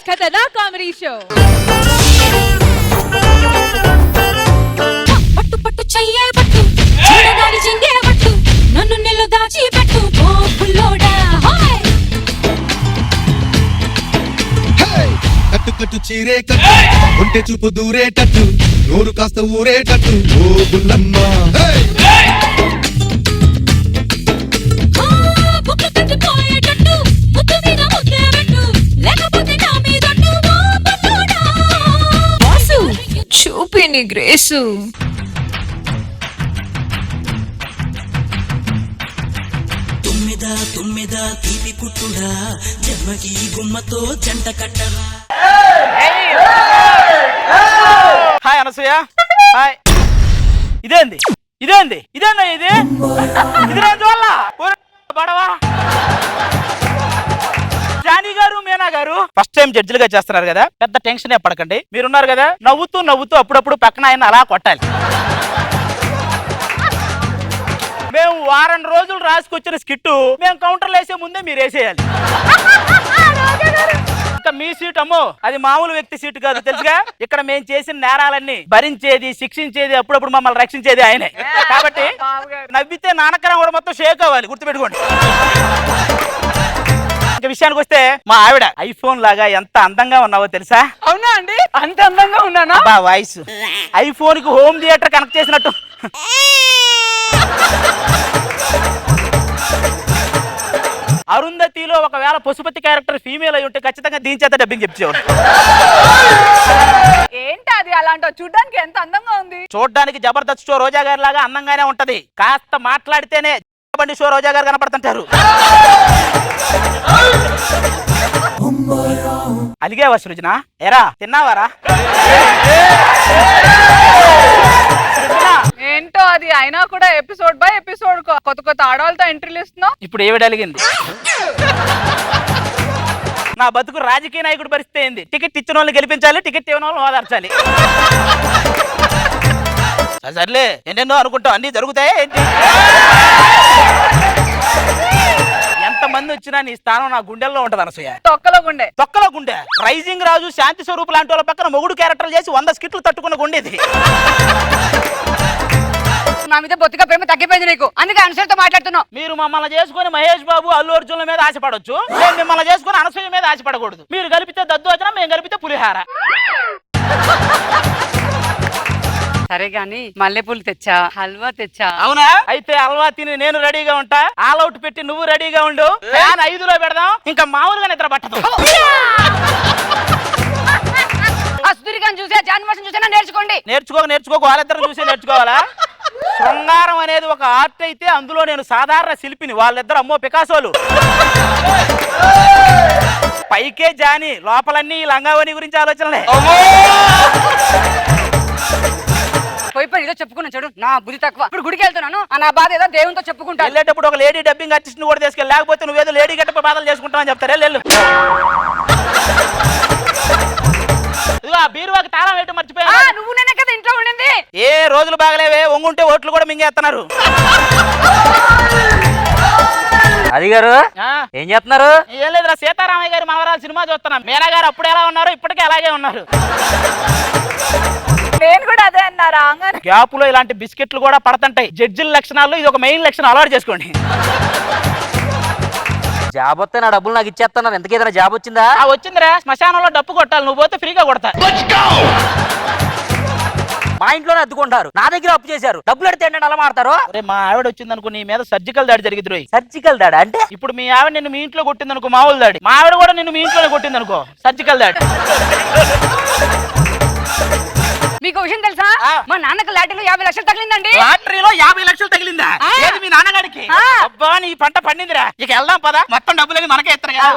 ఖతర్నా comedy show. పట్టు పట్టు చెయ్యే పట్టు చూడగాని చింగే పట్టు నన్ను నెల దాచి పెట్టు ఓ బుల్లోడా హాయ్ కట్టు కట్టు చీరే కట్టు ఒంటె చూపు దూరేటట్టు నోరు కాస్త ఊరేటట్టు ఓ బుల్లమ్మ బుక్కు కట్టిపోయేటట్టు ముద్దు మీద ముద్దే పెట్టు లేకపోతే నా మీదట్టు ఓ బుల్లోడా వాసు చూపిని గ్రేసు. తుమ్మెదా తుమ్మెదా తీపి కుట్టుడా జన్మకి గుమ్మతో జంట కట్టరా. Hi Anasuya hi. ఇదేంది ఇదేంది ఇదేందా ఇది ఇది నేను చూడాలా పడవా. జానీ గారు మీనా గారు ఫస్ట్ టైం జడ్జిలుగా చేస్తున్నారు కదా, పెద్ద టెన్షన్ పడకండి. మీరున్నారు కదా, నవ్వుతూ నవ్వుతూ అప్పుడప్పుడు పక్కన ఆయన అలా కొట్టాలి. మేము వారం రోజులు రాసుకొచ్చిన స్కిట్టు మేము కౌంటర్లు వేసే ముందే మీరు వేసేయాలి. ఇంకా మీ సీట్ అమ్మో అది మామూలు వ్యక్తి సీటు కాదు తెలుసుగా. ఇక్కడ మేము చేసిన నేరాలన్నీ భరించేది శిక్షించేది అప్పుడప్పుడు మమ్మల్ని రక్షించేది ఆయనే. కాబట్టి నవ్వితే నానకరం కూడా మొత్తం షేక్ అవ్వాలి, గుర్తుపెట్టుకోండి. ఇంకా విషయానికి వస్తే మా ఆవిడ ఐఫోన్ లాగా ఎంత అందంగా ఉన్నావో తెలుసా? అవునా అండి, అంత అందంగా ఉన్నానా? బా వాయిస్ ఐఫోన్ కి హోమ్ థియేటర్ కనెక్ట్ చేసినట్టు. అరుంధతిలో ఒకవేళ పశుపతి క్యారెక్టర్ ఫీమేల్ అయి ఉంటే ఖచ్చితంగా దీని చేత డబ్బింగ్ చెప్పేవాడు. ఏంటి అది అలాంటి చూడ్డానికి ఎంత అందంగా ఉంది. చూడ్డానికి జబర్దస్త్ షో రోజా గారి లాగా అందంగానే ఉంటది, కాస్త మాట్లాడితేనే బండి షో రోజా గారు కనపడుతుంటారు. అలిగేవా సృజన? ఎరా తిన్నావారా? ఏంటో అది అయినా కూడా ఎపిసోడ్ బై ఎపిసోడ్ కొత్త కొత్త ఆడవాళ్ళతో ఎంట్రీలు ఇస్తున్నావు. ఇప్పుడు ఏవిడ అలిగింది? నా బతుకు రాజకీయ నాయకుడు పరిస్థితి ఏంది? టికెట్ ఇచ్చిన వాళ్ళని గెలిపించాలి, టికెట్ ఇవ్వని వాళ్ళని ఓదార్చాలి. సర్లే ఎన్నెన్నో అనుకుంటావు, అన్ని జరుగుతాయి ఏంటి? ఎంతమంది వచ్చినా నీ స్థానం నా గుండెల్లో ఉంటది అనసూయ. తొక్కలో గుండె. తొక్కలో గుండె. రైజింగ్ రాజు, శాంతి స్వరూప్ లాంటి వాళ్ళ పక్కన మొగుడు క్యారెక్టర్లు చేసి 100 స్కిట్లు తట్టుకున్న గుండెది. నా మీద బొత్తిగా ప్రేమ తగ్గిపోయింది నీకు, అందుకే అనుసరితో మాట్లాడుతున్నావు. మీరు మమ్మల్ని చేసుకుని మహేష్ బాబు, అల్లు అర్జున్ల మీద ఆశపడొచ్చు, మేము మిమ్మల్ని చేసుకుని అనసూయ మీద ఆశపడకూడదు. మీరు కలిపితే దద్దోజనం, మేము కలిపితే పులిహార. సరే గాని మల్లెపూలు తెచ్చా, హల్వా తెచ్చా. అవునా? అయితే హల్వా తిని నేను రెడీగా ఉంటా, ఆల్ అవుట్ పెట్టి నువ్వు రెడీగా ఉండు. ఫ్యాన్ 5లో పెడదాం, ఇంకా మామూలుగా నిద్ర పట్టదు. అసుదురిగాని చూసా జాన్వర్షన్ చూసా నేర్చుకోండి. నేర్చుకోక వాళ్ళిద్దరు చూసి నేర్చుకోవాలా? శృంగారం అనేది ఒక ఆర్ట్ అయితే అందులో నేను సాధారణ శిల్పిని, వాళ్ళిద్దరు అమ్మో పికాసోలు. పైకే జాని, లోపలన్నీ లంగావని గురించి ఆలోచనలే. పోయి ఏదో చెప్పుకున్నా చూడు, నా బుద్ధి తక్కువ. ఇప్పుడు గుడికి వెళ్తున్నాను, నా బాధ ఏదో దేవునితో చెప్పుకుంటా. వెళ్ళేటప్పుడు ఒక లేడీ డబ్బింగ్ ఆర్టిస్ట్ ని కూడా తీసుకెళ్ళి, లేకపోతే నువ్వేదో లేడీ గట్ట బాధలు చేసుకుంటావని చెప్తారే. వెళ్ళు. బీరువాకి తాళం వేయటం మర్చిపోయా. నువ్వు నేనే కదా ఇంట్లో ఉండింది. ఏ రోజులు బాగలేవే, ఒంగుంటే ఓట్లు కూడా మింగేస్తున్నారు. అది గారు ఏం చేస్తున్నారు? ఏం లేదురా, సీతారామయ్య గారి మనవరాలు సినిమా చూస్తున్నాం. మీనా గారు అప్పుడు ఎలా ఉన్నారు, ఇప్పటికే అలాగే ఉన్నారు. నేను కూడా అదే అన్నారా? గ్యాప్ లో ఇలాంటి బిస్కెట్లు కూడా పడుతుంటాయి. జడ్జిల లక్షణాల్లో ఇది ఒక మెయిన్ లక్షణం, అలవాటు చేసుకోండి. జాబ్ వస్తే నా డబ్బులు నాకు ఇచ్చేస్తున్నారు. ఎంతకీ ఏదైనా జాబ్ వచ్చిందా? వచ్చిందిరా, శ్మశానంలో డప్పు కొట్టాలి, నువ్వు పోతే ఫ్రీగా కొడతా. మా ఇంట్లోనే అద్దుకుంటారు, నా దగ్గర అప్పు చేశారు, డబ్బులు ఎడితే ఏంటంటే అలా మాడతారు. మా ఆవిడ వచ్చింది అనుకో, నీ మీద సర్జికల్ దాడి జరిగింది. సర్జికల్ దాడి అంటే? ఇప్పుడు మీ ఆవిడ నిన్ను మీ ఇంట్లో కొట్టింది అనుకో, మామూలు దాడి. మా ఆవిడ కూడా నిన్ను మీ ఇంట్లోనే కొట్టింది అనుకో, సర్జికల్ దాడి. మీకు విషయం తెలుసా? మా నాన్నకు లాటరీలో 50 లక్షలు తగిలిందండి. లాటరీలో 50 లక్షలు తగిలిందా? ఏది మీ నాన్నగారికి? అబ్బా నీ పంట పండిందిరా, ఇక వెళ్దాం పదా, మొత్తం డబ్బులని మనకే ఇస్తారు కదా.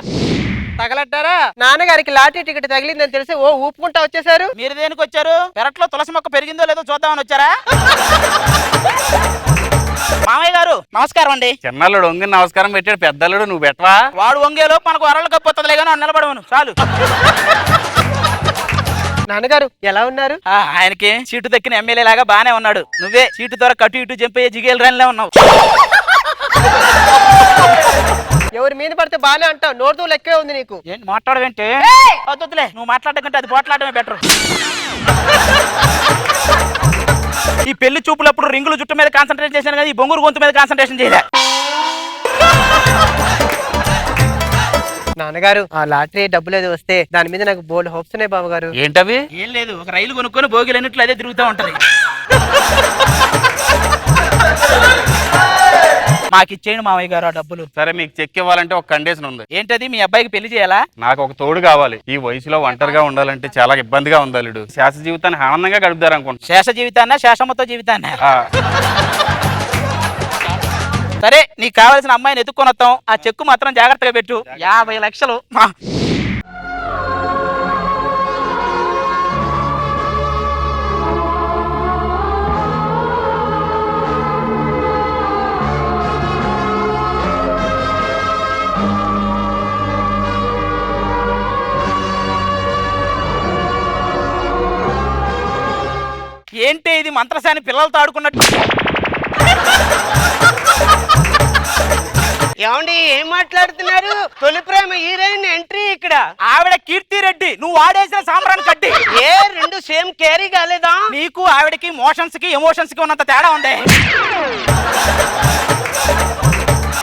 తగలట్టారా? నాన్నగారికి లాటరీ టికెట్ తగిలిందని తెలిసి ఓ ఊపుకుంటా వచ్చేసారు. మీరు దేనికి వచ్చారు? పెరట్లో తులసి మొక్క పెరిగిందో లేదో చూద్దామని వచ్చారా? మామయ్య గారు నమస్కారం అండి. చిన్నల్లుడు వంగి నమస్కారం పెట్టాడు, పెద్దల్లుడు నువ్వు పెట్టవా? వాడు వంగేలో మనకు వరలు కప్పొత్తలే కానీ నిలబడవను చాలు. నాన్నగారు ఎలా ఉన్నారు? ఆయనకి సీటు దక్కిన ఎమ్మెల్యే లాగా బానే ఉన్నాడు. నువ్వే సీటు ద్వారా కటు ఇటు జంపయ్యే జిగేలు రానిలే ఉన్నావు. ఎవరి మీద పడితే బానే అంటావు, నోటు లెక్కే ఉంది నీకు. ఏంటి మాట్లాడవేంటి? వద్దులే, నువ్వు మాట్లాడకంటే అది పోట్లాడమే బెటర్. ఈ పెళ్లి చూపులప్పుడు రింగులు జుట్టు మీద కాన్సన్ట్రేట్ చేశాను కదా, ఈ బొంగురు గొంతు మీద కాన్సన్ట్రేషన్ చేయలే. నాన్నగారు, ఆ లాటరీ డబ్బులు ఏదో వస్తే దాని మీద నాకు బోల్డ్ హోప్స్ ఉన్నాయి బాబు గారు. ఏంటవి? ఏం లేదు, ఒక రైలు కొనుక్కొని భోగిలన్నిట్లు అదే తిరుగుతూ ఉంటది. మాకు ఇచ్చేయండి మామయ్య గారు ఆ డబ్బులు. సరే, మీకు చెక్ ఇవ్వాలంటే ఒక కండిషన్ ఉంది. ఏంటది? మీ అబ్బాయికి పెళ్లి చేయాలా? నాకు ఒక తోడు కావాలి. ఈ వయసులో ఒంటరిగా ఉండాలంటే చాలా ఇబ్బందిగా ఉంది అల్లుడు. శాశ్వత జీవితాన్ని ఆనందంగా గడుపుతారు అనుకుంటా. శేష జీవితాన్న శేషమ్మతో జీవితాన్న? సరే, నీకు కావాల్సిన అమ్మాయిని ఎత్తుక్కొని వస్తాం. ఆ చెక్కు మాత్రం జాగ్రత్తగా పెట్టు. 50 లక్షలు. ఏంటి ఇది? మంత్రసాని పిల్లలతో ఆడుకున్నట్టు. ఏమండి, ఏం మాట్లాడుతున్నారు? తొలి ప్రేమ హీరోయిన్ ఎంట్రీ ఇక్కడ. ఆవిడ కీర్తి రెడ్డి, నువ్వు వాడేసిన సాంబ్రాన్ కడ్డి. ఏ రెండు సేమ్ క్యారీ కాలేదా? నీకు ఆవిడకి మోషన్స్ కి ఎమోషన్స్ కి ఉన్నంత తేడా ఉంది.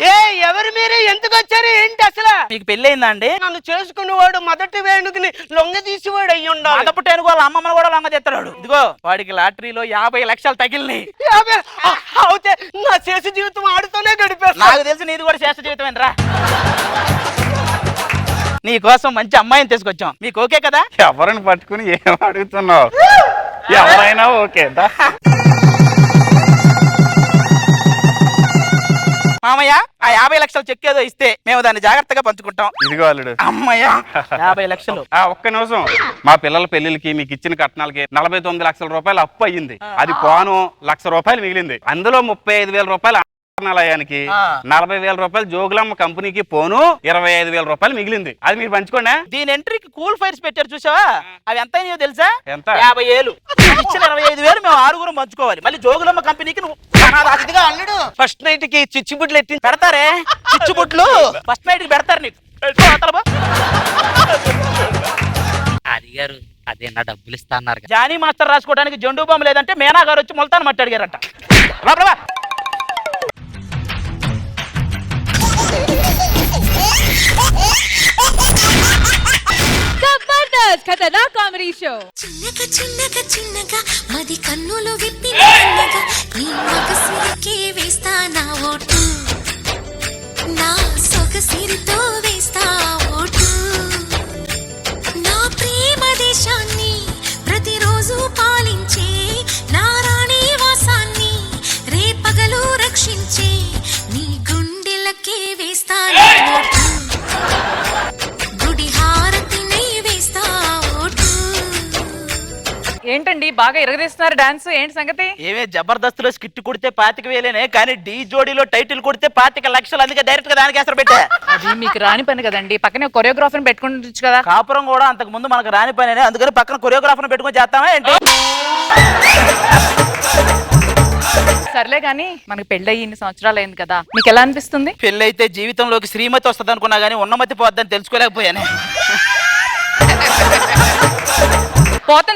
ఏ ఎవరు మీరు? ఎందుకు వచ్చారు? ఏంటి అసలు? మీకు పెళ్ళయిందా అండి? నన్ను చేసుకున్నవాడు మొదటి వేణుకుని లొంగ తీసేవాడు అయ్యి ఉండాలి. అదపుటేను వాళ్ళ అమ్మమ్మను కూడా లొంగ తెస్తాడు. ఇదిగో వాడికి లాటరీలో 50 లక్షలు తగిలినాయి. అవుతే నా శేష జీవితం ఆడుతూనే గడిపేస్తా. నాకు తెలిసి నీది కూడా శేష జీవితం రా. నీ కోసం మంచి అమ్మాయిని తీసుకొచ్చాం. మీకు ఓకే కదా? ఎవరిని పట్టుకుని ఏం అడుగుతున్నావు? ఎవరైనా ఓకే. మామయ్య, ఆ 50 లక్షలు చెక్ ఏదో ఇస్తే మేము దాన్ని జాగ్రత్తగా పంచుకుంటాం. ఇదిగో అల్లుడు. అమ్మయ్య, 50 లక్షలు. ఒక్క నిమిషం. మా పిల్లల పెళ్లికి మీకు ఇచ్చిన కట్నాలకి 49 లక్షల రూపాయలు అప్పు అయ్యింది. అది పోను 1,00,000 రూపాయలు మిగిలింది. అందులో 35,000 రూపాయలు ఆలయానికి, 40,000 రూపాయలు జోగులమ్మ కంపెనీకి పోను 25,000 రూపాయలు మిగిలింది. అది మీరు పంచుకోండి. దీని ఎంట్రీకి కూల్ ఫైర్స్ పెట్టారు చూసావా? అవి ఎంత అయినాయో తెలుసా? ఎంత? 50,000. ఇచ్చిన 25,000 మేము 6 పంచుకోవాలి. మళ్ళీ జోగులమ్మ కంపెనీకి నువ్వు అదిగా అల్లుడు, ఫస్ట్ నైట్ కి చిచ్చుబుడ్లు ఎత్తి పెడతారే. చిచ్చుబుట్లు ఫస్ట్ నైట్ కి పెడతారు నీకు. అడిగారు, అదే నా డబ్బులు ఇస్తా అన్నారు. జానీ మాస్టర్ రాసుకోవడానికి జండు బాంబు లేదంటే మేనా గారు వచ్చి మొలతాను మట్టి అడిగారట. లోపల జబర్దస్త్ ఖతర్నాక్ కామెడీ షో. చిన్నగా చిన్నగా చిన్నగా మది కన్నులు విప్పి చిన్నగా నీ మగసిరికి వేస్తా నా ఓటు, నా సొగసిరితో వేస్తా ఓటు, నా ప్రేమ దేశాన్ని ప్రతిరోజు పాలించే నా రాణి వాసాన్ని రేపగలు రక్షించే నీ గుండెలకే వేస్తా నా ఓటు, గుడి హారతిని వేస్తా ఓటు. ఏంటండి బాగా ఇరగదీస్తున్నారు డాన్స్? ఏంటి సంగతి? ఏమే జబర్దస్త్ లో స్కిట్ కొడితే 25,000, కానీ డి జోడీలో టైటిల్ కొడితే 25 లక్షలు. అందుకే డైరెక్ట్ గా దానికి ఎసరు పెట్టా. అది మీకు రాని పని కదండి, పక్కనే కొరియోగ్రాఫర్ పెట్టుకుంటు కదా. కాపురం కూడా అంతకు ముందు మనకు రాని పని, అందుకని పక్కన కొరియోగ్రాఫర్ పెట్టుకొని చేస్తామా ఏంటి? సర్లే గానీ మనకి పెళ్ళయి ఇన్ని సంవత్సరాలు అయింది కదా, మీకు ఎలా అనిపిస్తుంది? పెళ్ళైతే జీవితంలోకి శ్రీమతి వస్తుంది అనుకున్నా గానీ ఉన్నమతి పోద్దని తెలుసుకోలేకపోయానే.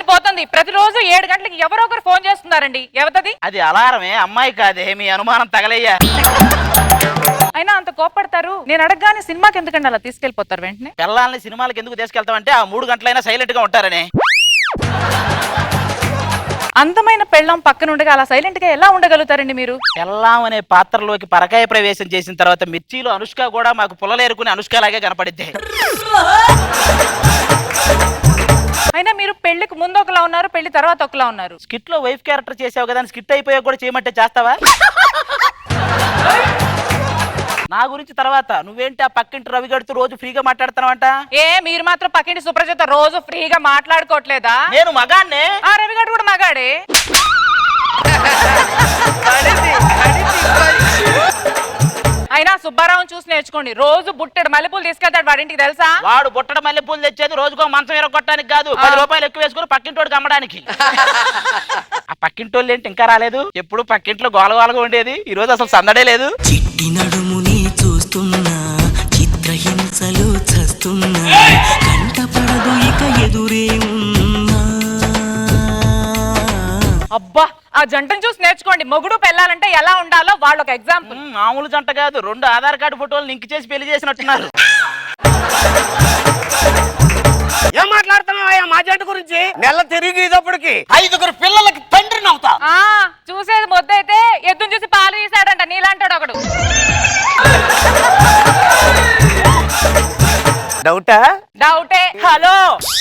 పోతుంది. ప్రతిరోజు 7 గంటలకి ఎవరో ఒకరు ఫోన్ చేస్తున్నారండి. ఎవతది? అది అలారమే, అమ్మాయి కాదే. మీ అనుమానం తగలయ్యా. అయినా అంత కోపడతారు. నేను అడగగానే సినిమాకి ఎందుకండి అలా తీసుకెళ్లిపోతారు వెంటనే? పిల్లల్ని సినిమాలకు ఎందుకు తీసుకెళ్తామంటే ఆ 3 గంటలైనా సైలెంట్ గా ఉంటారని. అందమైన పెళ్ళం పక్కన ఉండగా అలా సైలెంట్ గా ఎలా ఉండగలుగుతారండి మీరు? పెళ్ళాం అనే పాత్రలోకి పరకాయ ప్రవేశం చేసిన తర్వాత మిర్చిలో అనుష్క కూడా మాకు పుల్లలేరుకుని అనుష్క లాగే కనపడిద్ది. అయినా మీరు పెళ్లికి ముందు ఒకలా ఉన్నారు, పెళ్లి తర్వాత ఒకలా ఉన్నారు. స్కిట్ లో వైఫ్ క్యారెక్టర్ చేసావు కదా, స్కిట్ అయిపోయా కూడా చేయమంటే చేస్తావా? నా గురించి తర్వాత నువ్వేంటి ఆ పక్కింటి రవి గడుతూ రోజు ఫ్రీగా మాట్లాడుతున్నావంట? ఏ మీరు మాత్రం పక్కింటి సుప్రజత రోజు ఫ్రీగా మాట్లాడుకోవట్లేదా? నేను మగాన్నే. ఆ రవి గడు కూడా మగాడే. అయినా సుబ్బారావుని చూసి నేర్చుకోండి. రోజు బుట్టెడు మల్లెపూలు తీసుకెళ్తాడు వాడింటికి తెలుసా? వాడు బుట్టడ మల్లెపూలు తెచ్చేది రోజుకో మంచం ఎరగొట్టడానికి కాదు, 10 రూపాయలు ఎక్కువ వేసుకుని పక్కింటోడికి అమ్మడానికి. ఆ పక్కింటోళ్ళు ఏంటి ఇంకా రాలేదు? ఎప్పుడు పక్కింట్లో గోలగోలగా ఉండేది, ఈ రోజు అసలు సందడే లేదు. చిట్టి నడుముని చూస్తున్నా, చిత్రహింసలు చస్తున్నా, కంటపడదు ఇక ఎదురే ఉన్నా. అబ్బా ఆ జంటను చూసి నేర్చుకోండి. మొగుడు పెళ్ళాలంటే ఎలా ఉండాలో వాళ్ళు ఒక ఎగ్జాంపుల్. మామూలు జంట కాదు, 2 ఆధార్ కార్డు ఫోటోలు లింక్ చేసి పెళ్లి చేసినట్టున్నారు. ఏం మాట్లాడుతున్నావా మా జంట గురించి? నెల తిరిగి ఇదప్పటికి 5 పిల్లలకి తండ్రిని అవుతా. ఆ చూసేది మొద్దైతే ఎద్దును చూసి పాలు తీసాడంట నీలాంటాడు ఒకడు. డౌటా? డౌటే. హలో,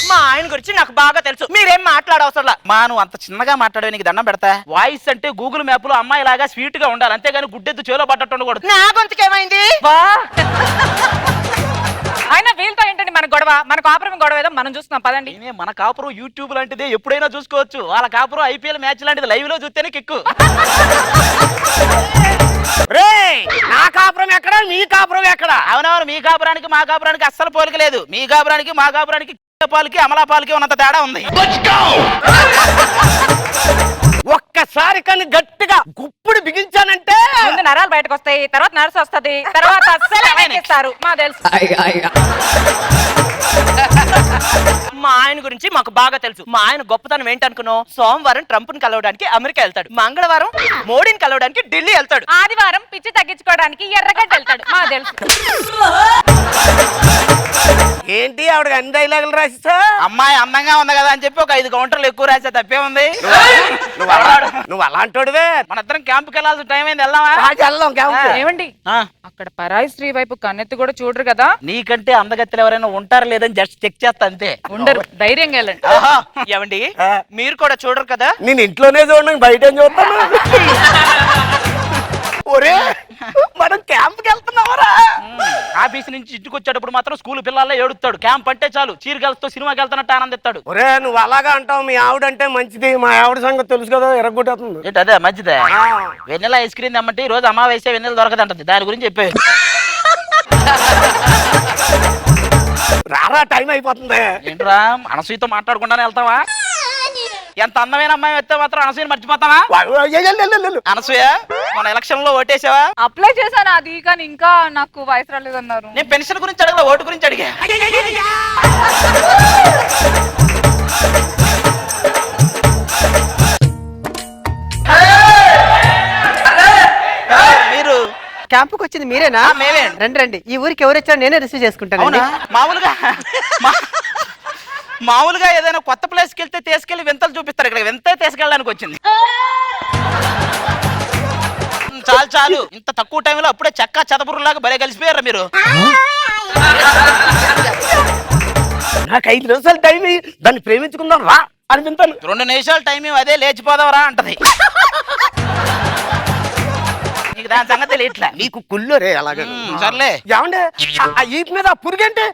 మా ఆయన గురించి నాకు బాగా తెలుసు, మీరేం మాట్లాడవసరం. మా నువ్వు అంత చిన్నగా మాట్లాడే నీకు దండం పెడతా. వాయిస్ అంటే గూగుల్ మ్యాప్ లో అమ్మాయి లాగా స్వీట్ గా ఉండాలి, అంతేగాని గుడ్డెద్దు చేలో పడ్డట్టు ఉండకూడదు. నా గొంతుకి ఏమైంది? అయినా వీళ్ళతో ఏంటండి మన గొడవ? మన కాపురం గొడవ ఏదో మనం చూస్తున్నాం పదండి. మన కాపురం యూట్యూబ్ లాంటిదే, ఎప్పుడైనా చూసుకోవచ్చు. వాళ్ళ కాపురం ఐపీఎల్ మ్యాచ్ లాంటిది, లైవ్ లో చూస్తేనే కిక్కు. నా కాపురం ఎక్కడ, మీ కాపురం ఎక్కడ? అవునవును, మీ కాపురానికి మా కాపురానికి అస్సలు పోలిక లేదు. మీ కాపురానికి మా కాపురానికి పాలకి అమలా పాలకి ఉన్నంత తేడా ఉంది. ఒక్కసారి కానీ గట్టిగా గుప్పుడు బిగించానంటే ముందు నరాలు బయటకు వస్తాయి, తర్వాత నర్సు వస్తది, తర్వాత అస్సలు ఇస్తారు మా తెలుసు. మా ఆయన గురించి మాకు బాగా తెలుసు. మా ఆయన గొప్పతనం ఏంటనుకున్నావు? సోమవారం ట్రంప్ ని కలవడానికి అమెరికా వెళ్తాడు, మంగళవారం మోడీని కలవడానికి ఢిల్లీ వెళ్తాడు, ఆదివారం పిచ్చి తగ్గించుకోవడానికి ఎర్రగడ్డ వెళ్తాడు మా తెలుసు. ఏంటి ఆవిడ అన్ని డైలాగులు రాసిస్తా? అమ్మాయి అందంగా ఉంది కదా అని చెప్పి ఒక 5 కౌంటర్లు ఎక్కువ రాసే తప్పే ఉంది. నువ్వు అలాంటోడివే. మన ఇద్దరం క్యాంప్కి వెళ్ళాల్సిన టైం అయింది, వెళ్దామా? ఏమండి అక్కడ పరాయి స్త్రీ వైపు కన్నెత్తి కూడా చూడరు కదా? నీకంటే అందగత్తెలు ఎవరైనా ఉంటారు లేదని జస్ట్ చెక్ చేస్తా అంతే. ఉండరు, ధైర్యంగా వెళ్ళండి. ఏమండి మీరు కూడా చూడరు కదా? నేను ఇంట్లోనే చూడండి, బయట ఏం చూస్తాను? ఒరే మనం క్యాంప్కి వెళ్తున్నావరా? ఆఫీస్ నుంచి ఇంటికి వచ్చేటప్పుడు మాత్రం స్కూల్ పిల్లల్లో ఏడుస్తాడు. క్యాంప్ అంటే చాలు చీరగలతో సినిమాకి వెళ్తున్నట్టు ఆనందిస్తాడు. ఒరే నువ్వు అలాగా అంటావు, మీ ఆవిడ అంటే మంచిది, మా ఆవిడ సంగతి తెలుసు కదా, ఎరగొట్టేస్తుంది. ఏంటి అదే మంచిదే? వెన్నెల ఐస్ క్రీమ్ తెమ్మంటే ఈ రోజు అమావాస్య వెన్నెల దొరకదంటది, దాని గురించి చెప్పే. రారా టైం అయిపోతుంది. ఏంట్రా అనసూయతో మాట్లాడకుండానే వెళ్తావా? ఎంత అందమైన అమ్మాయి వస్తే మాత్రం అనసూయని మర్చిపోతావా? అనసూయ మన ఎలక్షన్ లో ఓటేసావా? అప్లై చేశాను అది, కానీ ఇంకా నాకు వయసు రాలేదన్నారు. నేను పెన్షన్ గురించి అడగల, ఓటు గురించి అడిగా. మీరు క్యాంపుకి వచ్చింది మీరేనా? మేమే. రండి రండి, ఈ ఊరికి ఎవరు వచ్చారో నేనే రిసీవ్ చేసుకుంటాను. అవునా? మామూలుగా ఏదైనా కొత్త ప్లేస్కి వెళ్తే తీసుకెళ్లి వింతలు చూపిస్తారు, ఇక్కడ వింత తీసుకెళ్ళడానికి వచ్చింది. చాలు చాలు, ఇంత తక్కువ టైంలో అప్పుడే చెక్క చెదపురులాగా భలే కలిసిపోయారు మీరు. నాకు 5 నిమిషాలు టైం, దాన్ని ప్రేమించుకుందాం రా అని వింటాను. 2 నిమిషాలు టైం అదే లేచిపోదావరా అంటది. నీకు దాని సంగతి తెలియట్లే. నీకు కుళ్ళు రే అలాగే. సర్లే. ఏమండే ఆ ఈపు మీద పురుగంటే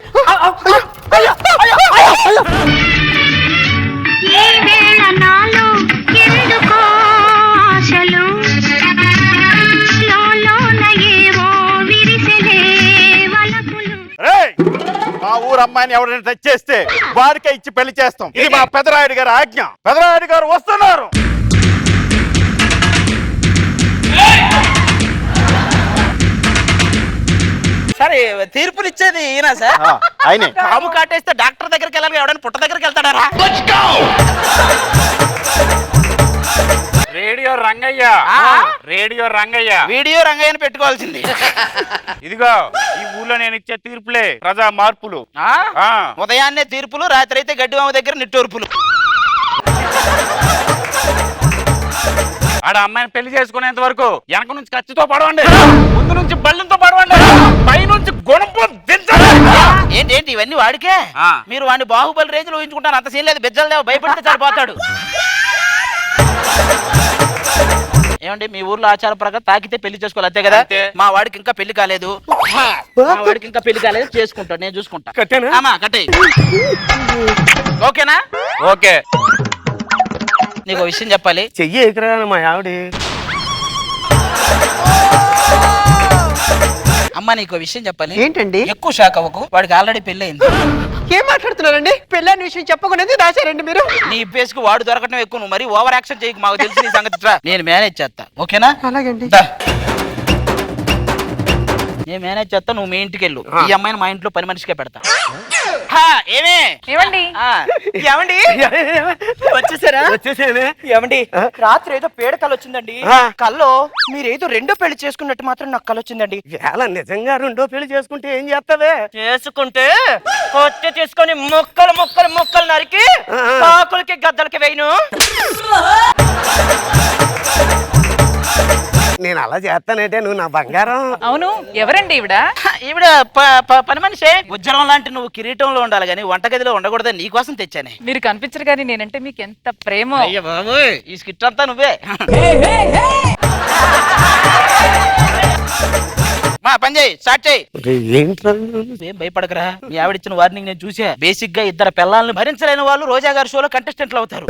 మా ఊరు అమ్మాయిని ఎవరైనా టచ్ చేస్తే వారికే ఇచ్చి పెళ్లి చేస్తాం. ఇది మా పెదరాయుడు గారి ఆజ్ఞ. పెదరాయుడు గారు వస్తున్నారు. సరే తీర్పులు ఇచ్చేది ఈయన సార్? ఆయనే. పాము కాటేస్తే డాక్టర్ దగ్గరికి వెళ్ళాలి, ఎవడైనా పుట్ట దగ్గరికి వెళ్తాడారా? Radio Rangayya, radio Rangayya, video రంగయ్యని పెట్టుకోవాల్సింది. ఇదిగో ఈ ఊర్లో నేను ఇచ్చే తీర్పులే ప్రజా మార్పులు. ఉదయాన్నే తీర్పులు, రాత్రి అయితే గడ్డివామ దగ్గర నిట్టూర్పులు. ఆడ అమ్మాయిని పెళ్లి చేసుకునేంత వరకు వెనక నుంచి కత్తితో పడవండి, ముందు నుంచి బళ్ళంతో పడవండి, పై నుంచి గుణపం దించండి. ఏంటి ఇవన్నీ వాడికే? మీరు వాడిని బాహుబలి రేంజ్ లో ఊహించుకుంటారు, అంత సీన్ లేదు. బెజ్జలు దేవ భయపడితే సరిపోతాడు. ఏమండి మీ ఊర్లో ఆచార ప్రకారం తాకితే పెళ్లి చేసుకోవాలి అంతే కదా? మా వాడికి ఇంకా పెళ్లి కాలేదు, చేసుకుంటాడు, నేను చూసుకుంటా. కట్టే ఓకేనా? ఓకే. నీకు విషయం చెప్పాలి. చెయ్యి ఎక్కరా మా ఆవిడ. అమ్మ నీకు విషయం చెప్పాలి. ఏంటండి? ఎక్కువ షాక్ అవ్వకు, వాడికి ఆల్రెడీ పెళ్లి అయింది. ఏం మాట్లాడుతున్నారండి? పెళ్ళాన్ని విషయం చెప్పకుండా దాచారండి మీరు. నీ పేసుకు వాడు దొరకటం ఎక్కువ, నువ్వు మరి ఓవర్ యాక్షన్ చేయకు, మాకు తెలిసి నీ సంగతి రా. నేను మేనేజ్ చేస్తా, ఓకేనా? అలాగండి. దా. నేను మేనేజ్ చేస్తా, నువ్వు మీ ఇంటికి వెళ్ళు. ఈ అమ్మాయిని మా ఇంట్లో పని మనిషిగా పెడతా. ఏమే ఏమండి? ఏమండి వచ్చేసారా? వచ్చేసేనే. ఏమండి రాత్రి ఏదో పేడ కళ వచ్చిందండి. కల్లో మీరేదో రెండో పెళ్లి చేసుకున్నట్టు మాత్రం నాకు కళ వచ్చిందండి. వేళ నిజంగా రెండో పెళ్లి చేసుకుంటే ఏం చేస్తావే? చేసుకుంటే కొత్త చేసుకొని మొక్కలు మొక్కలు మొక్కలు నరికి కాకులకి గద్దలకి వేయను. నేను అలా చేస్తానంటే నువ్వు నా బంగారం. అవును, ఎవరండి ఈవిడ? ఈవిడ పని మనిషే. ఉజ్జరం లాంటి నువ్వు కిరీటంలో ఉండాలి కానీ వంటగదిలో ఉండకూడదని నీకోసం తెచ్చానే. మీరు కనిపించరు కానీ నేనంటే మీకు ఎంత ప్రేమ. అయ్య బాబోయ్, ఈ స్కిట్ అంతా నువ్వే. మా పని చేయి, స్టార్ట్ చేయి. ఏంట్రా ఏం భయపడకరా, మీ ఆవిడిచ్చిన వార్నింగ్ నేను చూసా. బేసిక్ గా ఇద్దరు పిల్లల్ని భరించలేని వాళ్ళు రోజా గారి షోలో కంటెస్టెంట్లు అవుతారు.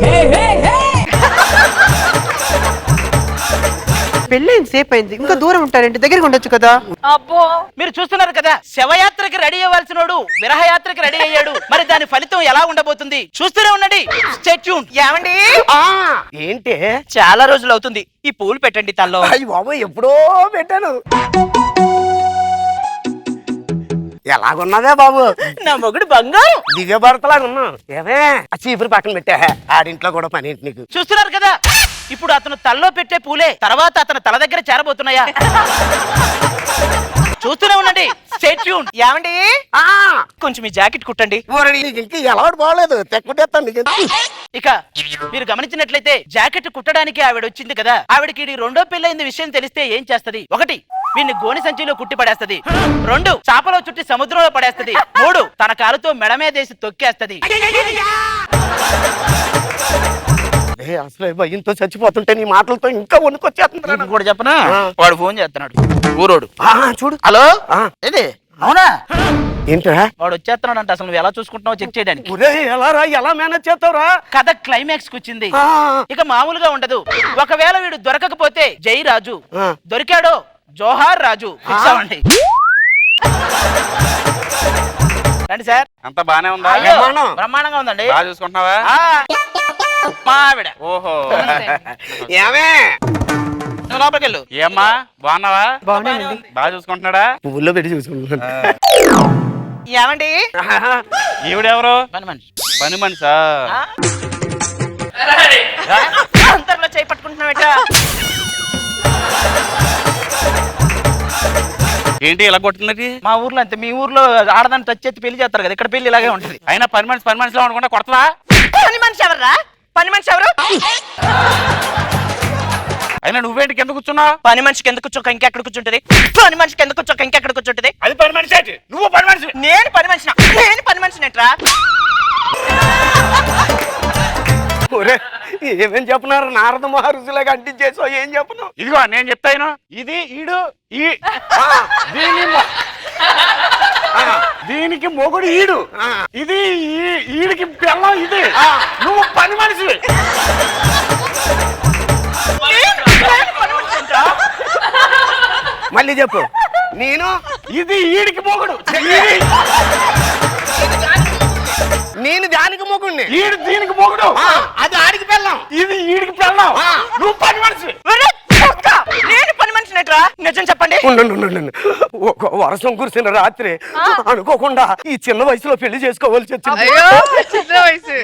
పెళ్ళైంది సేపు అయింది, ఇంకా దూరం ఉంటారండి, దగ్గరగా ఉండొచ్చు కదా. అబ్బో, మీరు చూస్తున్నారు కదా, శవయాత్రకి రెడీ అవ్వాల్సినోడు విరహయాత్రకి రెడీ అయ్యాడు. మరి దాని ఫలితం ఎలా ఉండబోతుంది చూస్తూనే ఉండండి. Stay tune. ఏమండి ఏంటి? చాలా రోజులు అవుతుంది, ఈ పూలు పెట్టండి తల్లో. అయ్యి బాబు ఎప్పుడో పెట్టాను. ఎలాగున్నదే బాబు? నా మొగుడు బంగారం. దివ్య భర్తలాగా ఉన్నావు. ఏమే ఆ చీపురు పక్కన పెట్టా, ఆడింట్లో కూడా పని ఏంటి నీకు? చూస్తున్నారు కదా, ఇప్పుడు అతను తల్లో పెట్టే పూలే తర్వాత అతను తల దగ్గర చేరబోతున్నాయా? చూస్తూనే ఉండండి. Stay tune. ఏమండి కొంచెం ఈ జాకెట్ కుట్టండి. నీకు ఇంకా ఎలవాటు బాగలేదు, తెక్కుంటేస్తాను నీకు. ఇక మీరు గమనించినట్లయితే జాకెట్ కుట్టడానికి ఆవిడ వచ్చింది కదా, ఆవిడకి ఇది రెండో పెళ్ళైంది విషయం తెలిస్తే ఏం చేస్తది? 1, వీడిని గోని సంచిలో కుట్టి పడేస్తది. 2, చాపలో చుట్టి సముద్రంలో పడేస్తది. 3, తన కాలుతో మెడమేదేసి తొక్కేస్తది. అసలు భయంతో చచ్చిపోతుంటే నీ మాటలతో ఇంకా వణుకొచ్చేస్తుంది. నీకు కూడా చెప్పనా, వాడు ఫోన్ చేస్తున్నాడు ఊరోడు. చూడు. హలో, ఏది? అవునా? ఏంట్రా? వాడు వచ్చేస్తున్నాడు అంట. అసలు నువ్వు ఎలా చూసుకుంటున్నావు చెక్ చేయడానికి. ఎలా రా, ఎలా మేనేజ్ చేస్తావురా? కథ క్లైమాక్స్ కు వచ్చింది. ఇక మామూలుగా ఉండదు. ఒకవేళ వీడు దొరకకపోతే జై రాజు, దొరికాడో జోహార్ రాజు. ఫిక్స్ అవ్వండి. రండి సార్. అంత బానే ఉందా? బ్రహ్మాండంగా ఉందండి. బాగా చూసుకుంటున్నావా? మా ఆవిడ. ఓహో, ఏమే నువ్వు లోపలికి వెళ్ళు. ఏమ్మా బాగున్నావా? బాగున్నానండి. బాగా చూసుకుంటున్నాడా? పువ్వుల్లో పెట్టి చూసుకుంటున్నాను. ఏమండి ఈవిడెవరు? పని మనిషి. పని మనిషా? అందరిలో చేయి పట్టుకుంటున్నావేట? ఏంటి ఇలా కొట్టున్నది? మా ఊర్లో అంతే. మీ ఊర్లో ఆడదాన్ని టచ్ చేసి పెళ్లి చేస్తారు కదా, ఇక్కడ పెళ్లి ఇలాగే ఉంటది. అయినా పని మనిషిలో అనుకుంటా కొడతా. పని మనిషి ఎవర్రా? పని మనిషి ఎవరు? అయినా నువ్వేంటి కింద కూర్చున్నావు? పని మనిషికి ఎందుకు కూర్చోక ఇంకెక్కడ కూర్చుంటది? పని మనిషికి ఎందుకు కూర్చోక ఇంకెక్కడ కూర్చుంటది? అది పని మనిషి ఏంటి? నువ్వు పని మనిషి. నేను పని మనిషినా? నేను పని మనిషినేట్రా? ఏమేం చెప్పినారు? నారద మహర్షులాగా అంటించేసావు. ఏం చెప్పను? ఇదిగో నేను చెప్తాను. ఇది ఈడు, దీనికి మొగుడు ఈడు, ఇది ఈడికి పిల్లం, ఇది నువ్వు పని మనిషి. మళ్ళీ చెప్పు. నేను ఇది ఈడికి మొగుడు, నేను దానికి మొగుడిని, ఈడు దీనికి మొగుడు, అది ఆడికి పెళ్ళాం, ఇది ఈడికి పిల్లం, నువ్వు పని మనిషి. నేను పని మనిషినేట్రా? నిజం చెప్పండి. ఒక వర్షం కురిసిన రాత్రి అనుకోకుండా ఈ చిన్న వయసులో పెళ్లి చేసుకోవాల్సి వచ్చింది. చిన్న వయసు.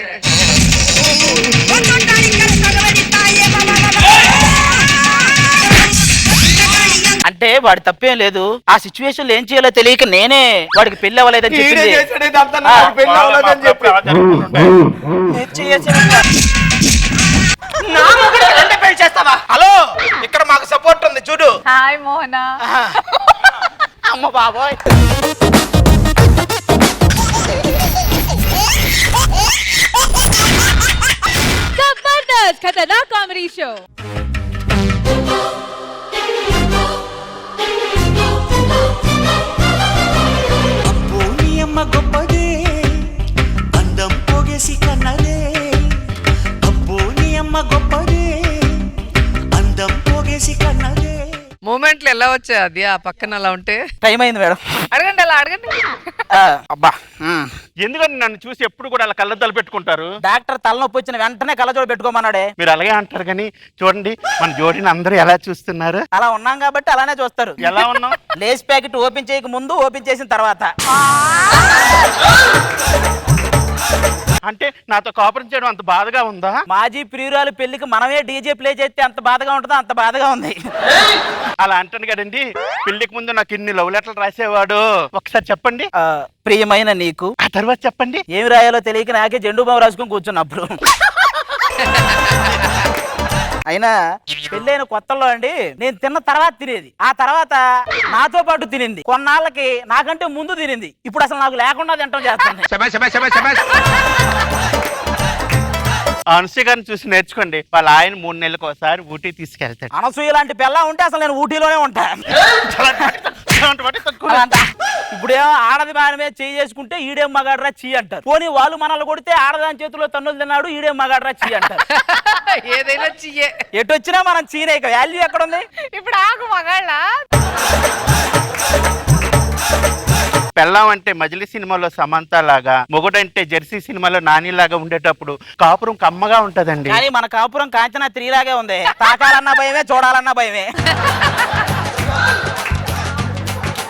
అంటే వాడి తప్పేం లేదు. ఆ సిచ్యువేషన్ లో ఏం చేయాలో తెలియక నేనే వాడికి పెళ్లి అవ్వలేదని చెప్పింది. నా మొగుడికి రెండో పెళ్లి చేస్తావా? హలో, ఇక్కడ మాకు సపోర్ట్ ఉంది చూడు. హాయ్ మోహనా. అమ్మ బాబోయ్. జబర్దస్త్ ఖతర్నాక్ కామెడీ షో. అమ్మ గొప్పదే, అందం పోగేసి కన్నదే. అబ్బో నీ అమ్మ గొప్పదే, అందం పోగేసి కన్నదే. మూమెంట్లు ఎలా వచ్చాయి అది ఆ పక్కన అలా ఉంటే? టైం అయింది మేడం. అడగండి, అలా అడగండి. అబ్బా ఎందుకని నన్ను చూసి ఎప్పుడు కూడా అలా కళ్ళద్దాలు పెట్టుకుంటారు? డాక్టర్ తలనొప్పి వచ్చిన వెంటనే కళ్ళజోడు పెట్టుకోమన్నాడే. మీరు అలాగే అంటారు కానీ చూడండి మన జోడిని అందరూ ఎలా చూస్తున్నారు. అలా ఉన్నాం కాబట్టి అలానే చూస్తారు. ఎలా ఉన్నాం? లేస్ ప్యాకెట్ ఓపెన్ చేయక ముందు, ఓపెన్ చేసిన తర్వాత. అంటే నాతో కాపురం చేయడం అంత బాధగా ఉందా? మాజీ ప్రియురాలు పెళ్లికి మనమే డీజే ప్లే చేస్తే అంత బాధగా ఉంటుందో అంత బాధగా ఉంది. అలా అంటాను కదండి. పెళ్లికి ముందు నాకు ఇన్ని లవ్ లెటర్లు రాసేవాడు. ఒకసారి చెప్పండి. ప్రియమైన నీకు. ఆ తర్వాత చెప్పండి. ఏమి రాయాలో తెలియక నాకే జెండు బాబు రాసుకొని కూర్చున్నప్పుడు. అయినా పెళ్ళైన కొత్తల్లో అండి నేను తిన్న తర్వాత తినేది, ఆ తర్వాత నాతో పాటు తినింది, కొన్నాళ్ళకి నాకంటే ముందు తినింది, ఇప్పుడు అసలు నాకు లేకుండా తింటాం చేస్తుంది. అనసూయ గారిని చూసి నేర్చుకోండి. వాళ్ళ ఆయన 3 నెలలకు ఒకసారి ఊటీ తీసుకెళ్తాడు. అనసూయ లాంటి పిల్ల ఉంటే అసలు నేను ఊటీలోనే ఉంటా. ఇప్పుడేమో ఆడది బాని మీద చేయి చేసుకుంటే ఈడేం మగాడ్రా చీ అంటారు. పోనీ వాళ్ళు మనల్ని కొడితే ఆడదాని చేతిలో తన్నులు తిన్నాడు ఈడేం మగాడ్రా చీ అంటారు. ఏదైనా చెయ్యే. ఎటు వచ్చినా మనం చీనే. వాల్యూ ఎక్కడ ఉంది ఇప్పుడు? ఆకు మగాళ్ళ పెళ్ళాం అంటే మజిలీ సినిమాలో సమంత లాగా, మొగుడంటే జెర్సీ సినిమాలో నాని లాగా ఉండేటప్పుడు కాపురం కమ్మగా ఉంటదండి. కానీ మన కాపురం కాంచనా 3 లాగే ఉంది. తాకాలన్నా భయమే, చూడాలన్నా భయమే.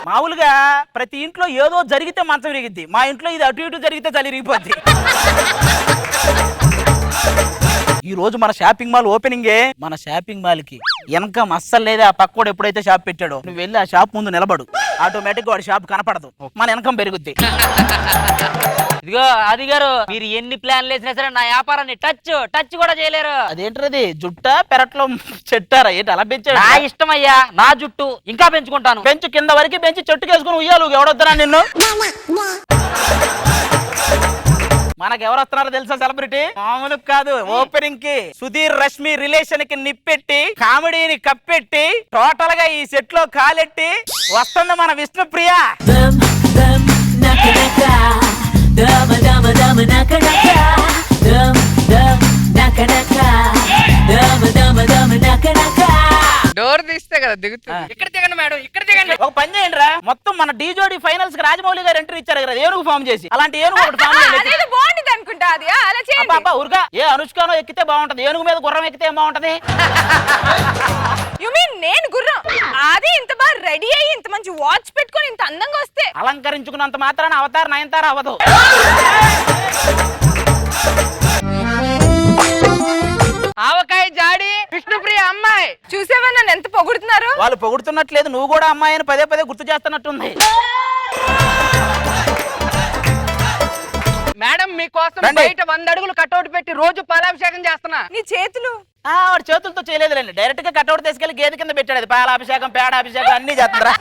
మామూలుగా ప్రతి ఇంట్లో ఏదో జరిగితే మంచం విరిగిద్ది. మా ఇంట్లో ఇది అటు ఇటు జరిగితే చలి విరిగిపోద్ది. ఈ రోజు మన షాపింగ్ మాల్ ఓపెనింగే. మన షాపింగ్ మాల్ కి వెనక అస్సలు లేదా. ఆ పక్కోడు ఎప్పుడైతే షాప్ పెట్టాడో నువ్వు వెళ్ళి ఆ షాప్ ముందు నిలబడు, ఆటోమేటిక్ వాడి షాప్ కనపడదు, మన వెనకం పెరుగుద్ది. ఇదిగో అది గారు, మీరు ఎన్ని ప్లాన్లు వేసినా సరే నా వ్యాపారాన్ని టచ్ కూడా చేయలేరు. అదేంటది జుట్టా పెరట్లో చెట్టారా ఏంటి అలా పెంచాడు? నా ఇష్టం అయ్యా, నా జుట్టు ఇంకా పెంచుకుంటాను. పెంచు, కింద వరకు పెంచి చెట్టుకేసుకుని ఉయ్యాలు. ఎవడొద్దరా నిన్ను? మనకెవరు వస్తున్నారో తెలుసా సెలబ్రిటీ? మామూలు కాదు. ఓపెనింగ్ కి సుధీర్ రష్మి రిలేషన్ కి నిప్పెట్టి కామెడీని కప్పెట్టి టోటల్ గా ఈ సెట్ లో కాలెట్టి వస్తుంది మన విష్ణుప్రియ. డోర్ తీస్తే కదా దిగుతుంది. ఇక్కడ దిగండి మేడం, ఇక్కడ దిగండి. ఒక పని చేయండి రా, మొత్తం మన డీజోడి ఫైనల్స్ కి రాజమౌళి గారు ఎంట్రీ ఇచ్చారు కదా ఏనుగు ఫామ్ చేసి, అలాంటి ఏనుగు ఒకటి ఫామ్ చేయండి. బాగుంటుంది అనుకుంటా అది. అలా చేయండి. అబ్బా ఊరుగా. ఏ అనుష్కనో ఎక్కితే బాగుంటది, ఏనుగు మీద గుర్రం ఎక్కితే ఏం బాగుంటది? యు మీన్ నేను గుర్రం? అది ఇంత బాగా రెడీ అయ్యి ఇంత మంచి వాచ్ పెట్టుకొని ఇంత అందంగా వస్తే అలంకరించుకున్నంత మాత్రాన అవతార్ నయనతార అవ్వదు. ఆవకాయ జాడి విష్ణుప్రియ అమ్మాయి. చూసావా నన్ను ఎంత పొగుడుతున్నారు? వాళ్ళు పొగుడుతున్నట్లేదు, నువ్వు కూడా అమ్మాయి అని పదే పదే గుర్తు చేస్తున్నట్టుంది. మేడం మీకోసం బయట 100 అడుగులు కటౌట్ పెట్టి రోజు పాలాభిషేకం చేస్తున్నా. నీ చేతులు? వాడు చేతులతో చేయలేదులేండి, డైరెక్ట్ గా కటౌట్ తీసుకెళ్లి గేదె కింద పెట్టాడు. అది పాలాభిషేకం, పేడాభిషేకం అన్ని చేస్తుందిరా.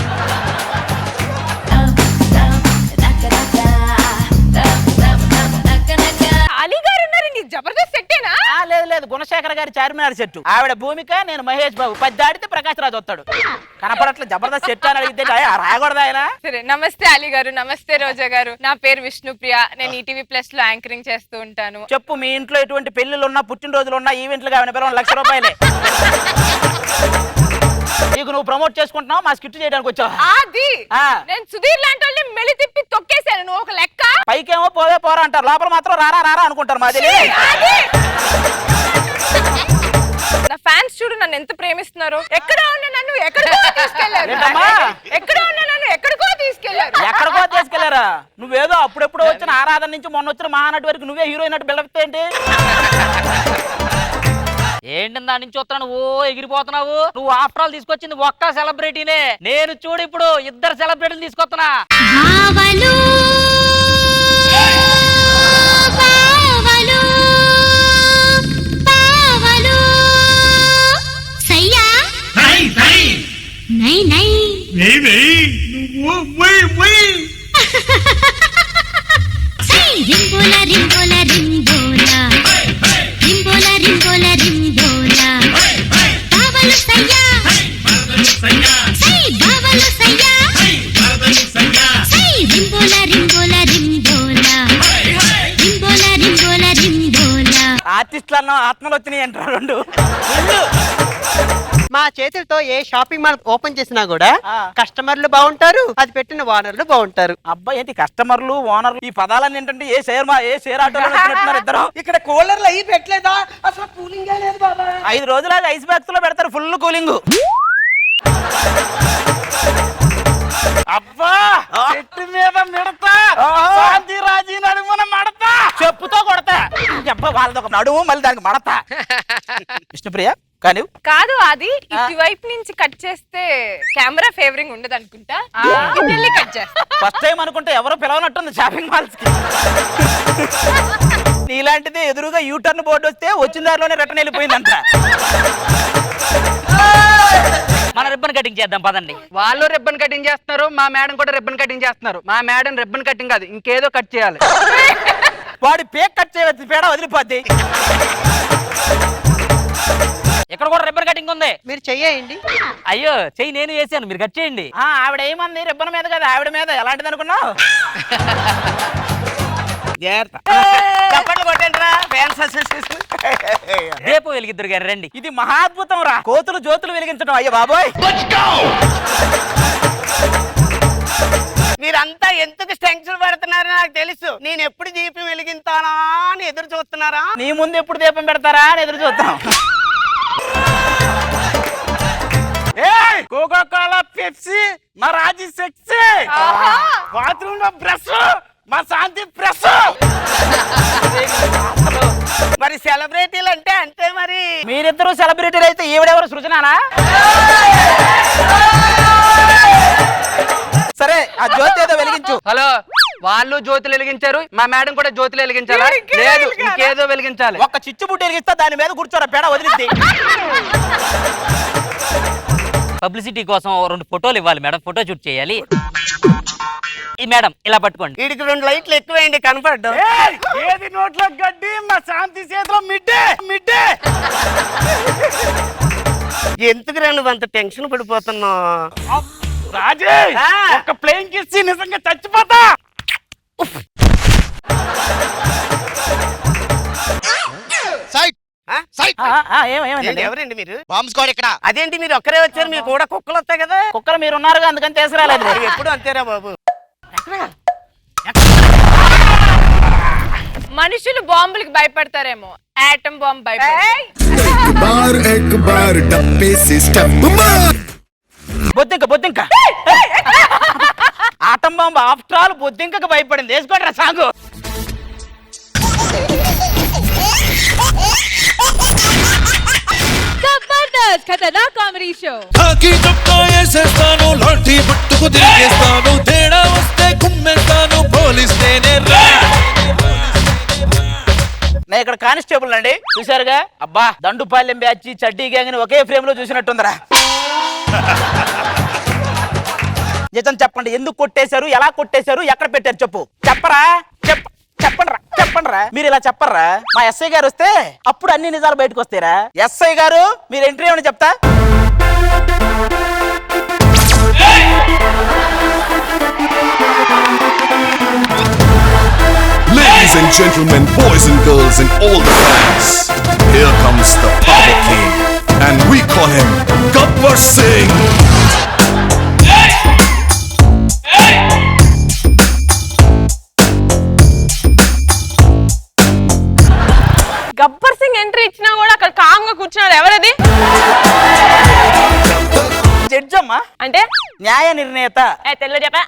అలీ గారు ఉన్నారు, నీ జబర్దస్త్ సెట్టేనా? లేదు గుణశేఖర్ గారి చార్మినార్ చెట్టు. ఆవిడ భూమిక, నేను మహేష్ బాబు. 10 దాటితే ప్రకాష్ రాజు వస్తాడు. కనపడట్లే జబర్దస్త్ చెట్టు అని అడిగితే రాయకూడదు ఆయన. సరే, నమస్తే అలీ గారు. నమస్తే రోజా గారు. నా పేరు విష్ణుప్రియ. నేను ఈటీవీ ప్లస్ లో యాంకరింగ్ చేస్తూ ఉంటాను. చెప్పు, మీ ఇంట్లో ఎటువంటి పెళ్లిళ్ళు ఉన్నా, పుట్టినరోజులు ఉన్నా, ఈవెంట్లు కావాలి పిల్లలు 1,00,000 రూపాయలే. నీకు నువ్వు ప్రమోట్ చేసుకుంటున్నావు, మా స్కిట్ చేయడానికి వచ్చావు. అది నేను సుధీర్ లాంటి వాళ్ళని మెలి తిప్పి తొక్కేశాను. నువ్వు ఒక లెక్క. పైకేమో పోవే పోరా అంటారు, లోపల మాత్రం రారా రారా అనుకుంటారు. మాది నా ఫ్యాన్స్ చూడు నన్ను ఎంత ప్రేమిస్తున్నారు. ఎక్కడ ఉన్నా నన్ను ఎక్కడికో తీసుకెళ్లారు. ఎక్కడికో తీసుకెళ్లారా? నువ్వేదో అప్పుడెప్పుడు వచ్చిన ఆరాధన నుంచి మొన్న వచ్చిన మహానటి వరకు నువ్వే హీరోయిన్ అటు బిల్డప్ ఏంటి? ఏంటి దాని నుంచి వస్తున్నావు? ఓ ఎగిరిపోతున్నావు. నువ్వు ఆఫ్టర్ ఆల్ తీసుకొచ్చింది ఒక్క సెలబ్రిటీనే. నేను చూడు ఇప్పుడు 2 సెలబ్రిటీలు తీసుకొస్తున్నా. ఆర్టిస్టులు అన్న ఆత్మలు వచ్చినాయి అంటారు. 2 మా నా చేతులతో ఏ షాపింగ్ మాల్ ఓపెన్ చేసినా కూడా ఆ. కస్టమర్లు బాగుంటారు, అది పెట్టిన ఓనర్లు బాగుంటారు. అబ్బాయి ఏంటి కస్టమర్లు ఓనర్లు ఈ పదాలన్నీ ఏంటంటే ఏ షేర్ ఆటోలో వచ్చినట్టున్నారు ఇద్దరు. ఇక్కడ కూలర్లు అయ్యి పెట్టలేదా? అసలు కూలింగ్ లేదు బాబా. 5 రోజులు ఐస్ బాక్స్ లో పెడతారు ఫుల్ కూలింగ్. అబ్బా చెట్టు మీద మిడతా శాంతి రాజీ నడుమున మడతా చెప్పుతో కొడతా. అబ్బా వాళ్ళది ఒక నడుము మళ్ళీ దానికి మడతా. విష్ణుప్రియ కానీ కాదు, అది ఇటువైపు నుంచి కట్ చేస్తే కెమెరా ఫేవరింగ్ ఉండదు అనుకుంటా. ఇటు కట్ చేస్తా. ఫస్ట్ టైం అనుకుంటే ఎవరో పిలవనట్టుంది షాపింగ్ మాల్స్ కి. నీలాంటిది ఎదురుగా యూటర్న్ బోర్డు వస్తే వచ్చిన దారిలోనే రిటర్న్ వెళ్ళిపోయిందంట. మన రిబ్బన్ కటింగ్ చేద్దాం పదండి. వాళ్ళు రిబ్బన్ కటింగ్ చేస్తున్నారు, మా మేడం కూడా రిబ్బన్ కటింగ్ చేస్తున్నారు. మా మేడం రిబ్బన్ కటింగ్ కాదు, ఇంకేదో కట్ చేయాలి. వాడి పేక్ కట్ చేయవచ్చు, పేడ వదిలిపోద్ది. ఇక్కడ కూడా రిబ్బన్ కటింగ్ ఉంది. మీరు చెయ్యండి. అయ్యో చెయ్యి నేను చేశాను, మీరు కట్ చేయండి. ఆవిడ ఏమంది రిబ్బన్ మీద కదా, ఆవిడ మీద ఎలాంటిది అనుకున్నావు? చప్పట్లు కొట్టండిరా ఫ్యాన్స్ అసోసియేషన్. రేపు వెలిగిద్దరు గారు రండి. ఇది మహాద్భుతం రా, కోతులు జ్యోతులు వెలిగించడం. అయ్యో బాబోయ్, మీరంతా ఎందుకు టెన్షన్ పడుతున్నారో నాకు తెలుసు. నేను ఎప్పుడు దీపం వెలిగింతానా అని ఎదురు చూస్తున్నారా? నీ ముందు ఎప్పుడు దీపం పెడతారా అని ఎదురు చూద్దాం. కోకా కోలా, పెప్సీ, మా రాజీ సెక్సీ, బాత్రూమ్ లో బ్రష్, మా శాంతి ప్రెస్. మరి సెలబ్రిటీలు అంటే అంతే మరి. మీరిద్దరూ సెలబ్రిటీలు అయితే ఈవిడెవరు సృజనానా? సరే ఆ జ్యోతి ఏదో వెలిగించు. హలో, వాళ్ళు జ్యోతులు వెలిగించారు, మా మేడం కూడా జ్యోతులు వెలిగించాలా? లేదు, ఇంకేదో వెలిగించాలి. ఒక్క చిచ్చుబుడ్డి వెలిగిస్తా, దాని మీద కూర్చోరా, పేడ వదిలిద్ది. పబ్లిసిటీ కోసం 2 ఫోటోలు ఇవ్వాలి మేడం, ఫోటో షూట్ చేయాలి. ఈ మేడం ఇలా పట్టుకోండి. వీడికి 2 లైట్లు ఎక్కువేయండి కనపడ్డు. ఏది నోట్లో గడ్డి, మా శాంతి చేతిలో మిడ్డే మిడ్డే. ఎందుకు నువ్వు అంత టెన్షన్ పడిపోతున్నావు? రాజే ఒక ప్లేన్ కిస్ నిజంగా చచ్చిపోతా. సైడ్ సైడ్ ఏంటి, ఎవరండి మీరు? బాంబ్ స్క్వాడ్ ఇక్కడ. అదేంటి మీరు ఒక్కరే వచ్చారు? మీరు కూడా కుక్కలు వస్తాయి కదా. కుక్కలు మీరు ఉన్నారుగా, అందుకని తీసుకురాలేదు. మీరు ఎప్పుడు అంతేరా బాబు. మనుషులు బాంబులకి భయపడతారేమో, ఆటం బాంబ్ భయపడతారు. బార్ ఎక్ బార్ డబ్బే సిస్టమ్ బొద్దింక బొద్దింక ఆటం బాంబు ఆఫ్టర్ ఆల్ బొద్దింకకు భయపడింది. వేసుకోండి రా సాంగు. జబర్దస్త్ ఖతర్నాక్ కామెడీ షో. తాకి చొక్కా వేసేస్తాను, లాఠీ పట్టుకు తిరిగేస్తాను, తేడా వస్తే కుమ్మేస్తాను, పోలీస్ నేనే రా. నేను ఇక్కడ కానిస్టేబుల్ అండి, చూసారుగా. అబ్బా దండుపాలెం బ్యాచ్ చడ్డీ గ్యాంగ్ ని ఒకే ఫ్రేమ్ లో చూసినట్టుందిరా. నిజం చెప్పండి, ఎందుకు కొట్టేశారు, ఎలా కొట్టేశారు, ఎక్కడ పెట్టారు చెప్పు. చెప్పరా, చెప్పండి రా. మీరు ఇలా చెప్పరా, మా ఎస్ఐ గారు వస్తే అప్పుడు అన్ని నిజాలు బయటకు వస్తాయిరా. ఎస్ఐ గారు మీరు ఎంట్రీ ఏమని చెప్తా. Ladies and gentlemen, boys and girls and all the fans, here comes the Power King, and we call him Gabbar Singh. Gabbar Singh entry ఇచ్చినా కూడా అక్కడ కాంగా కూర్చున్నాడు. ఎవరది? జడ్జి అమ్మా, అంటే న్యాయ నిర్ణేత. తెల్ల చెప్పా.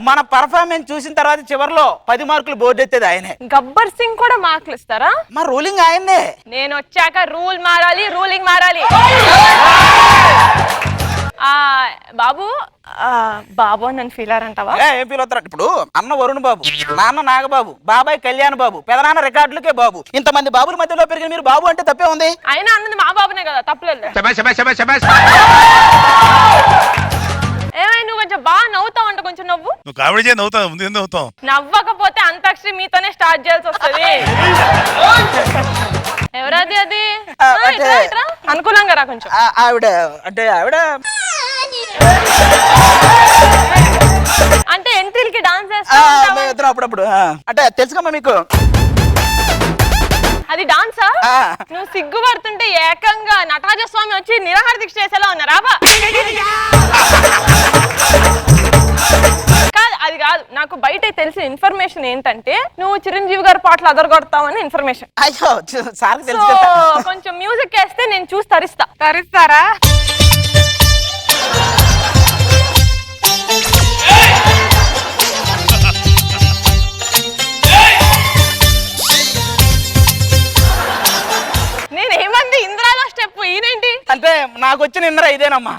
మన పర్ఫార్మెన్స్ చూసిన తర్వాత చివరిలో 10 మార్కులు బోర్డు ఎత్తేది ఆయనే. గబ్బర్ సింగ్ కూడా మార్కులు ఇస్తారా? మా రూలింగ్ ఆయన్నే. నేను వచ్చాక రూల్ మారాలి, రూలింగ్ మారాలి. బాబు బాబు నన్ను ఫీల్ అయ్యారంటావా? ఏం ఫీల్ అవుతారు? ఇప్పుడు అన్న వరుణ్ బాబు, నాన్న నాగబాబు, బాబాయ్ కళ్యాణ్ బాబు, పెదనాన్న రికార్డులకే బాబు. ఇంతమంది బాబుల మధ్యలో పెరిగిన మీరు బాబు అంటే తప్పే ఉంది. అయినా అన్నది మా బాబునే కదా, తప్పలేదు. ఏమై నువ్వు కొంచెం బాగా నవ్వుతావు అంట, కొంచెం నవ్వు. నువ్వు కామెడీ చేసి నవ్వుతావు, ముందు ఎందుకు నవ్వుతావు? నవ్వకపోతే అంతాక్షరి మీతోనే స్టార్ట్ చేయాల్సి వస్తుంది. ఎవరది? అది అనుకూలంగా రా కొంచెం. ఆవిడ అంటే ఆవిడ అంటే ఎంట్రీలకి డాన్స్ చేస్తా అప్పుడప్పుడు అంటే తెలుసుకమ్మా మీకు. అది డాన్సా? నువ్వు సిగ్గుపడుతుంటే ఏకంగా నటరాజ స్వామి వచ్చి నిరాహార దీక్ష చేసేలా ఉన్నారా? కాదు, అది కాదు. నాకు బయట తెలిసిన ఇన్ఫర్మేషన్ ఏంటంటే నువ్వు చిరంజీవి గారి పాటలు అదరగొడతావని ఇన్ఫర్మేషన్. అయ్యో సార్ సో కొంచెం మ్యూజిక్ వేస్తే నేను చూసి తరిస్తా. తరిస్తారా? నేనేమంది ఇంద్రాలో స్టెప్, ఈయనేంటి? అంటే నాకు వచ్చిన ఇంద్ర ఇదేనమ్మా.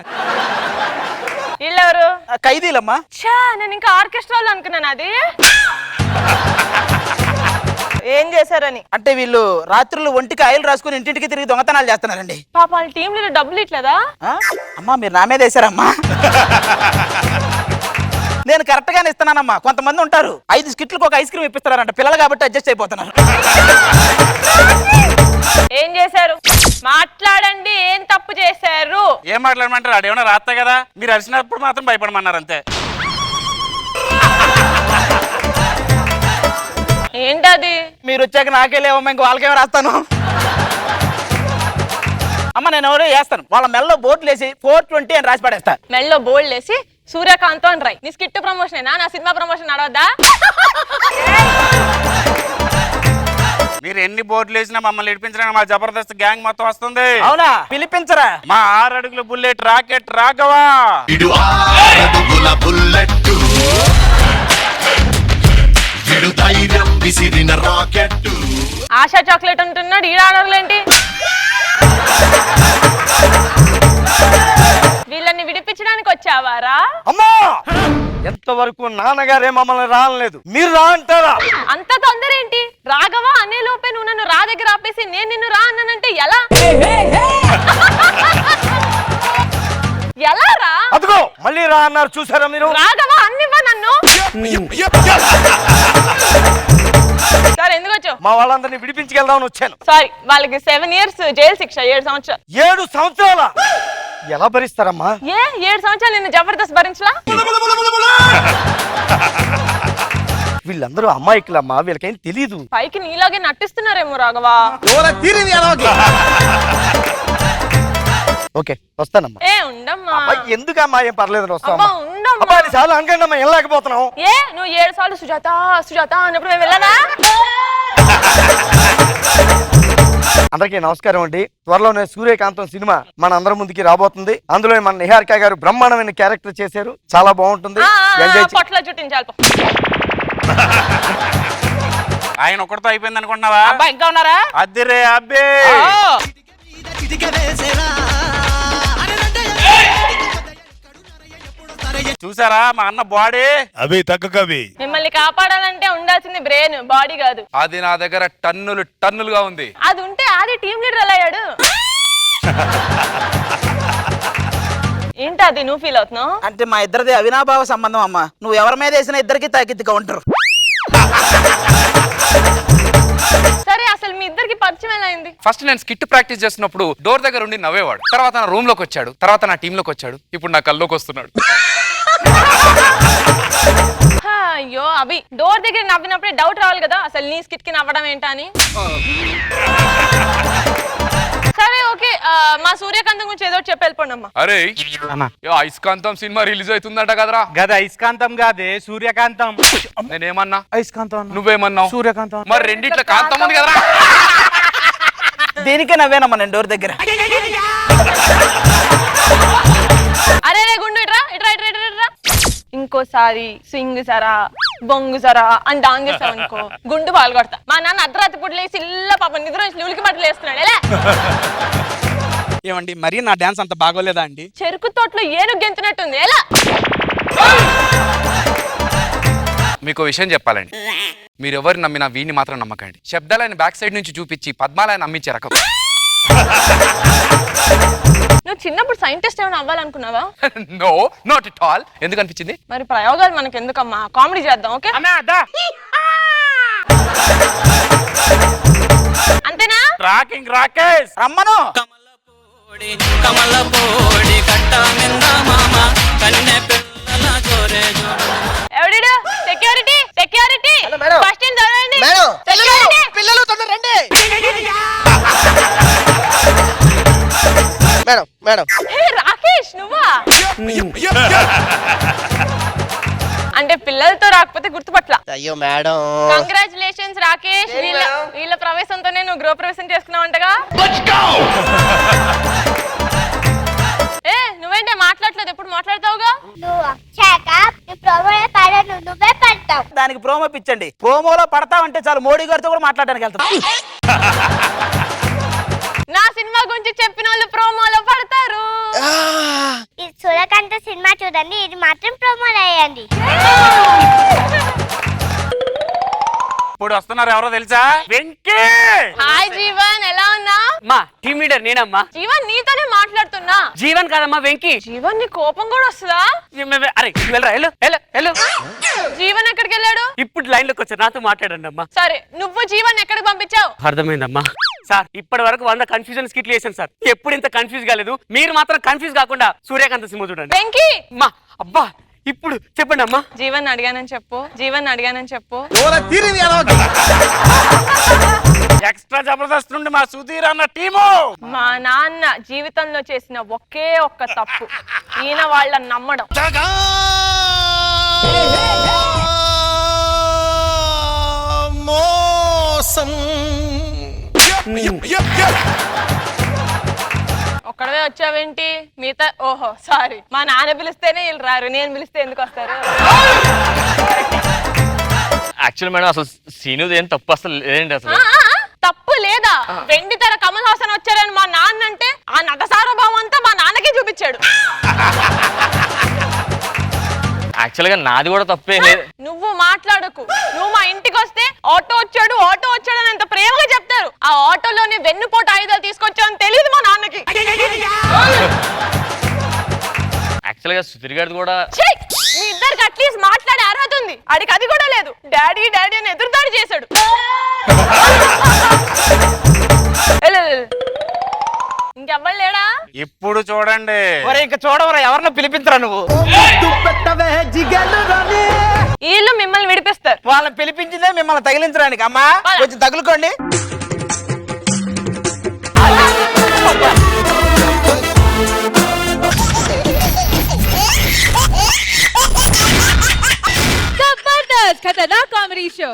వీళ్ళెవరు? ఖైదీలమ్మా. ఛా, నేను ఇంకా ఆర్కెస్ట్రాలో అనుకున్నాను. అది ఏం చేశారని అంటే వీళ్ళు రాత్రులు ఒంటికి ఆయిల్ రాసుకుని ఇంటింటికి తిరిగి దొంగతనాలు చేస్తున్నారండి. పాప వాళ్ళ టీం లీడర్ డబ్బులు ఇట్లేదా? అమ్మా మీరు నా మీద వేసారమ్మా. నేను కరెక్ట్ గానే ఇస్తున్నానమ్మా. కొంతమంది ఉంటారు 5 స్కిట్లకు ఒక ఐస్ క్రీమ్ ఇప్పిస్తారంట, పిల్లలు కాబట్టి అడ్జస్ట్ అయిపోతున్నారు. ఏం చేశారు? మాట్లాడండి, ఏం తప్పు చేశారు? ఏం మాట్లాడమంటారు? అదేమన్నా రాస్తా కదా, మీరు అరిచినప్పుడు మాత్రం భయపడమన్నారు అంతే. ఏంటది? మీరు వచ్చాక నాకే లేవమ్మా, ఇంక వాళ్ళకేమో రాస్తాను. అమ్మ నేను ఎవరో వేస్తాను, వాళ్ళ మెల్లో బోట్లు వేసి 420 అని రాసి పడేస్తా. మెల్లో బోల్డ్ వేసి సూర్యకాంత్ అని రాయి. నీ స్కిట్ ప్రమోషన్ నా సినిమా ప్రమోషన్ నడవద్దా? మీరు ఎన్ని బోర్డులు వేసినా మమ్మల్ని ఇడిపించడానికి మా జబర్దస్త్ గ్యాంగ్ మొత్తం వస్తుంది. అవునా? పిలిపించరా? మా 6 అడుగుల బుల్లెట్ రాకెట్ రాఘవా. ఇడు 6 అడుగుల బుల్లెట్, ఇడు ధైర్యం విసిరిన రాకెట్. ఆశా చాక్లెట్ అంటున్నాడు, ఈ ఆర్డర్లేంటి? వీళ్ళని విడిపించడానికి వచ్చావారా? అమ్మా, ఎంతవరకు నాన్నగారే మమ్మల్ని రానలేదు, మీరు రా అంటారా? అంత తొందర ఏంటి? రాఘవ అనే లోపే నువ్వు నన్ను రా దగ్గర ఆపేసి నేను నిన్ను రా అన్నానంటే ఎలా? ఎలా రా? అదిగో మళ్ళీ రా అన్నారు, చూసారా మీరు? రాఘవ అన్నివ్వ నన్ను. సార్ ఎందుకు వచ్చావు? మా వాళ్ళందరినీ విడిపించుకెళ్దామని వచ్చాను. సారీ, వాళ్ళకి 7 years జైలు శిక్ష. 7 సంవత్సరాలు. 7 సంవత్సరాల ఎలా భరిస్తారమ్మా? 7 సంవత్సరాలు నిన్ను జబర్దస్త్ భరించలా? వీళ్ళందరూ అమ్మాయికులమ్మా, వీళ్ళకేం తెలీదు. పైకి నీలాగే నటిస్తున్నారేమో రాఘవ. ఓకే వస్తానమ్మా. ఏ ఉండమ్మా. ఎందుకమ్మా? ఏం పర్లేదు, వస్తామా. అబ్బా ఉండమ్మా. అబ్బా చాలు అంకండమ్మా, ఏం లేకపోతున్నాం. నువ్వు 7 సార్లు సుజాత సుజాత అన్నప్పుడు మేము వెళ్ళనా? అందరికీ నమస్కారం అండి. త్వరలోనే సూర్యకాంతం సినిమా మన అందరి ముందుకి రాబోతుంది. అందులో మన నిహారిక గారు బ్రహ్మాండమైన క్యారెక్టర్ చేశారు, చాలా బాగుంటుంది. పొట్టలో చుట్టించాలి. ఆయన ఒకటితో అయిపోయింది అనుకుంటున్నావా? అబ్బా ఇంకా ఉన్నారా? అద్దిరే అబ్బే. చూసారా మా అన్న బాడీ? అవి తగ్గకవి. మిమ్మల్ని కాపాడాలంటే ఉండాల్సింది బ్రెయిన్, బాడీ కాదు. అది నా దగ్గర టన్నులు టన్నులుగా ఉంది. అది ఉంటే ఆది టీం లీడర్ ఎలా అయ్యాడు? ఏంటి అది నువ్వు ఫీల్ అవుతున్నావు? అంటే మా ఇద్దరిది అవినాభావ సంబంధం అమ్మా. నువ్వు ఎవరి మీద వేసినా ఇద్దరికి తాకిద్దిగా ఉంటారు. సరే, అసలు మీ ఇద్దరికి పరిచయం ఎలా అయింది? ఫస్ట్ నేను స్కిట్ ప్రాక్టీస్ చేస్తున్నప్పుడు డోర్ దగ్గర ఉండి నవ్వేవాడు. తర్వాత నా రూమ్ లోకి వచ్చాడు, తర్వాత నా టీమ్ లోకి వచ్చాడు, ఇప్పుడు నా కల్లోకి వస్తున్నాడు. అయ్యో అభి, డోర్ దగ్గర నవ్వినప్పుడే డౌట్ రావాలి కదా అసలు నీ స్కిట్ కి నవ్వడం ఏంటా అని. సరే ఓకే, మా సూర్యకాంతం గురించి ఏదో చెప్పి వెళ్ళిపోండి అమ్మా. అరే ఐస్కాంతం సినిమా రిలీజ్ అవుతుందట కదరా? గది ఐస్కాంతం కాదే, సూర్యకాంతం. నేనేమన్నా? ఐస్కాంతం. నువ్వేమన్నావు? సూర్యకాంతం. మరి రెండిట్ల కాంతం ఉంది కదరా? దీనికే నవ్వేనమ్మా నేను డోర్ దగ్గర. అరే రే గుండు ఇట్రా ఇట్రా ఇట్రా ఇట్రా ఇట్రా. ఇంకోసారి స్వింగ్ సరా బొంగు సరా అని డాన్ చేస్తావు అనుకో గుండు పాలు కొడతా. మా నాన్న అర్ధరాత్రి పూట లేసి ఇల్ల పాప నిద్ర ఉలికి పట్టలు వేస్తున్నాడు. ఎలా ఏమండి మరి నా డాన్స్ అంత బాగోలేదా అండి? చెరుకు తోటలో ఏనుగు గెంతున్నట్టుంది. ఎలా? మీకు విషయం చెప్పాలండి, మీరు ఎవరు నమ్మినా వీడిని మాత్రం నమ్మకండి. శబ్దాలైన బ్యాక్ సైడ్ నుంచి చూపించి పద్మాలైన నమ్మించే రకం. నువ్వు చిన్నప్పుడు సైంటిస్ట్ ఏమైనా అవ్వాలనుకున్నావా? No, not at all. ఎందుకు అనిపించింది? మరి ప్రయోగాలు మనకి ఎందుకమ్మా, కామెడీ చేద్దాం. ఓకే అంతేనా? రాకింగ్ రాకేష్ రమ్మను. ఎవడిడు? సెక్యూరిటీ సెక్యూరిటీ ఫస్ట్ టైం చదవండి. పిల్లలు తొందర రండి. మేడం మేడం హే రాకేష్ నువ్వా? అంటే పిల్లలతో రాకపోతే గుర్తుపట్ల. అయ్యో మేడం కంగ్రాచులేషన్స్ రాకేష్, వీళ్ళ ప్రవేశంతోనే నువ్వు గృహప్రవేశం చేసుకున్నావంటగా. ఏ నువ్వేంటే మాట్లాడలేదు, ఎప్పుడు మాట్లాడతావుగా? దానికి ప్రోమో పిచ్చండి. ప్రోమోలో పడతావంటే చాలు మోడీ గారితో కూడా మాట్లాడడానికి వెళ్తాం. నా సినిమా గురించి చెప్పిన వాళ్ళు ప్రోమోలో పడతారు. ఇది సూర్యకాంత సినిమా చూడండి, ఇది మాత్రం ప్రమోట్ అయ్యండి. ఇప్పుడు వస్తున్నారు ఎవరో తెలుసా? వెంకీ. హాయ్ జీవన్, ఎలా ఉన్నా? మా టీమ్ లీడర్ నేనమ్మా. జీవన్ నీతోనే మాట్లాడుతున్నా. జీవన్ కాదమ్మా వెంకీ. జీవన్ నీ కోపం కూడా వస్తుందా? అరే వెళ్ళరా వెళ్ళు వెళ్ళు వెళ్ళు. జీవన్ ఎక్కడికి వెళ్ళాడు? ఇప్పుడు లైన్ లోకి వచ్చారు, నాతో మాట్లాడండి అమ్మా. సరే నువ్వు జీవన్ ఎక్కడికి పంపించావు? అర్థమైందమ్మా. సార్ ఇప్పటి వరకు 100 కన్ఫ్యూజన్ స్కిట్లు వేసాను సార్, ఎప్పుడు ఇంత కన్ఫ్యూజ్ కాలేదు. మీరు మాత్రం కన్ఫ్యూజ్ కాకుండా సూర్యకాంత సినిమా చూడండి. వెంకీ అమ్మా అబ్బా ఇప్పుడు చెప్పండి అమ్మా. జీవన్ అడిగానని చెప్పు, జీవన్ అడిగానని చెప్పు. ఎక్స్ట్రా జబర్దస్త్ నుండి మా సుధీర్ అన్న టీము. మా నాన్న జీవితంలో చేసిన ఒకే ఒక్క తప్పు ఈయన వాళ్ళని నమ్మడం. మోసం. ఒక్కడవే వచ్చావేంటి? మిగతా ఓహో సారీ, మా నాన్న పిలిస్తేనే వీళ్ళు రారు, నేను పిలిస్తే ఎందుకు వస్తారు? యాక్చువల్ మేడం అసలు సీను ఏం తప్పు అసలు లేదండి. అసలు తప్పు లేదా? వెండి తెర కమల్ హాసన్ వచ్చారని మా నాన్న అంటే ఆ నట సార్వభావం అంతా మా నాన్నకే చూపించాడు. యాక్చువల్ గా నాది కూడా తప్పే లేదు. నువ్వు మాట్లాడకు. నువ్వు మా ఇంటికి వస్తే ఆటో వచ్చాడు అని ఎంత ప్రేమగా చెప్తారు. ఆ ఆటోలోనే వెన్నుపోటు ఆయుధాలు తీసుకొచ్చావని తెలియదు మా నాన్నకి. యాక్చువల్ గా సుధీర్ గారిది కూడా ఛీ! మీ ఇద్దరికి అట్లీస్ట్ మాట్లాడే అర్హత ఉంది, అడిగి అది కూడా లేదు. డాడీ డాడీ అని ఎదురుదాడి చేశాడు. ఇంకెవ్వరు లేడా? ఇప్పుడు చూడండి. ఒరే ఇంకా చూడవరా, ఎవరినో పిలిపించరా నువ్వు. వీళ్ళు మిమ్మల్ని విడిపిస్తారు. వాళ్ళని పిలిపించిందే మిమ్మల్ని తగిలించడానికి. అమ్మా కొంచెం తగులుకోండి. జబర్దస్త్ ఖతర్నాక్ కామెడీ షో.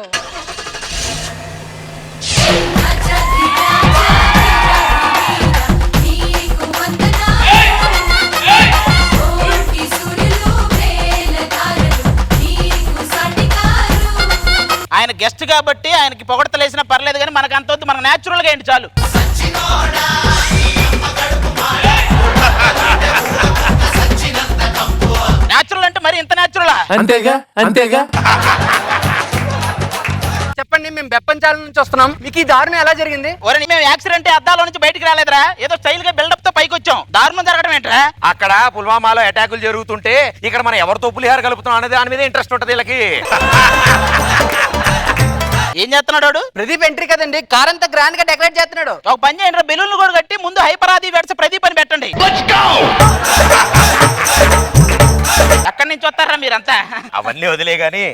ఆయన గెస్ట్ కాబట్టి ఆయనకి పొగడతలేసినా పర్లేదు, కానీ మనకు అంత వద్దు. మనకు న్యాచురల్ గా ఏంటి చాలు. న్యాచురల్ అంటే మరి ఇంత న్యాచురలా? అంతేగా అంతేగా. చెప్పండి, మేము బెప్పంచాల నుంచి వస్తున్నాం, మీకు ఈ దారుణం ఎలా జరిగింది? ఒరే మేము యాక్సిడెంట్ అద్దాల నుంచి బయటికి రాలేదురా, ఏదో స్టైల్ గా బిల్డప్ తో పైకి వచ్చాం. దారుణం జరగడం ఏంట్రా? అక్కడ పుల్వామాలో అటాకులు జరుగుతుంటే ఇక్కడ మనం ఎవరితో పులిహార కలుపుతున్నాం అనేది దాని మీద ఇంట్రెస్ట్ ఉంటుంది వీళ్ళకి. ఏం చేస్తున్నాడు? ప్రదీప్ ఎంట్రీ కదండి, కార్ అంతా గ్రాండ్ గా డెకరేట్ చేస్తున్నాడు. ఒక పని చేయండి, బెలూన్లు కూడా కట్టి ముందు హైపరాది వెడ్స్ ప్రదీప్ అని పెట్టండి. అక్కడి నుంచి వస్తారా మీరంతా? అవన్నీ వదిలే గానీ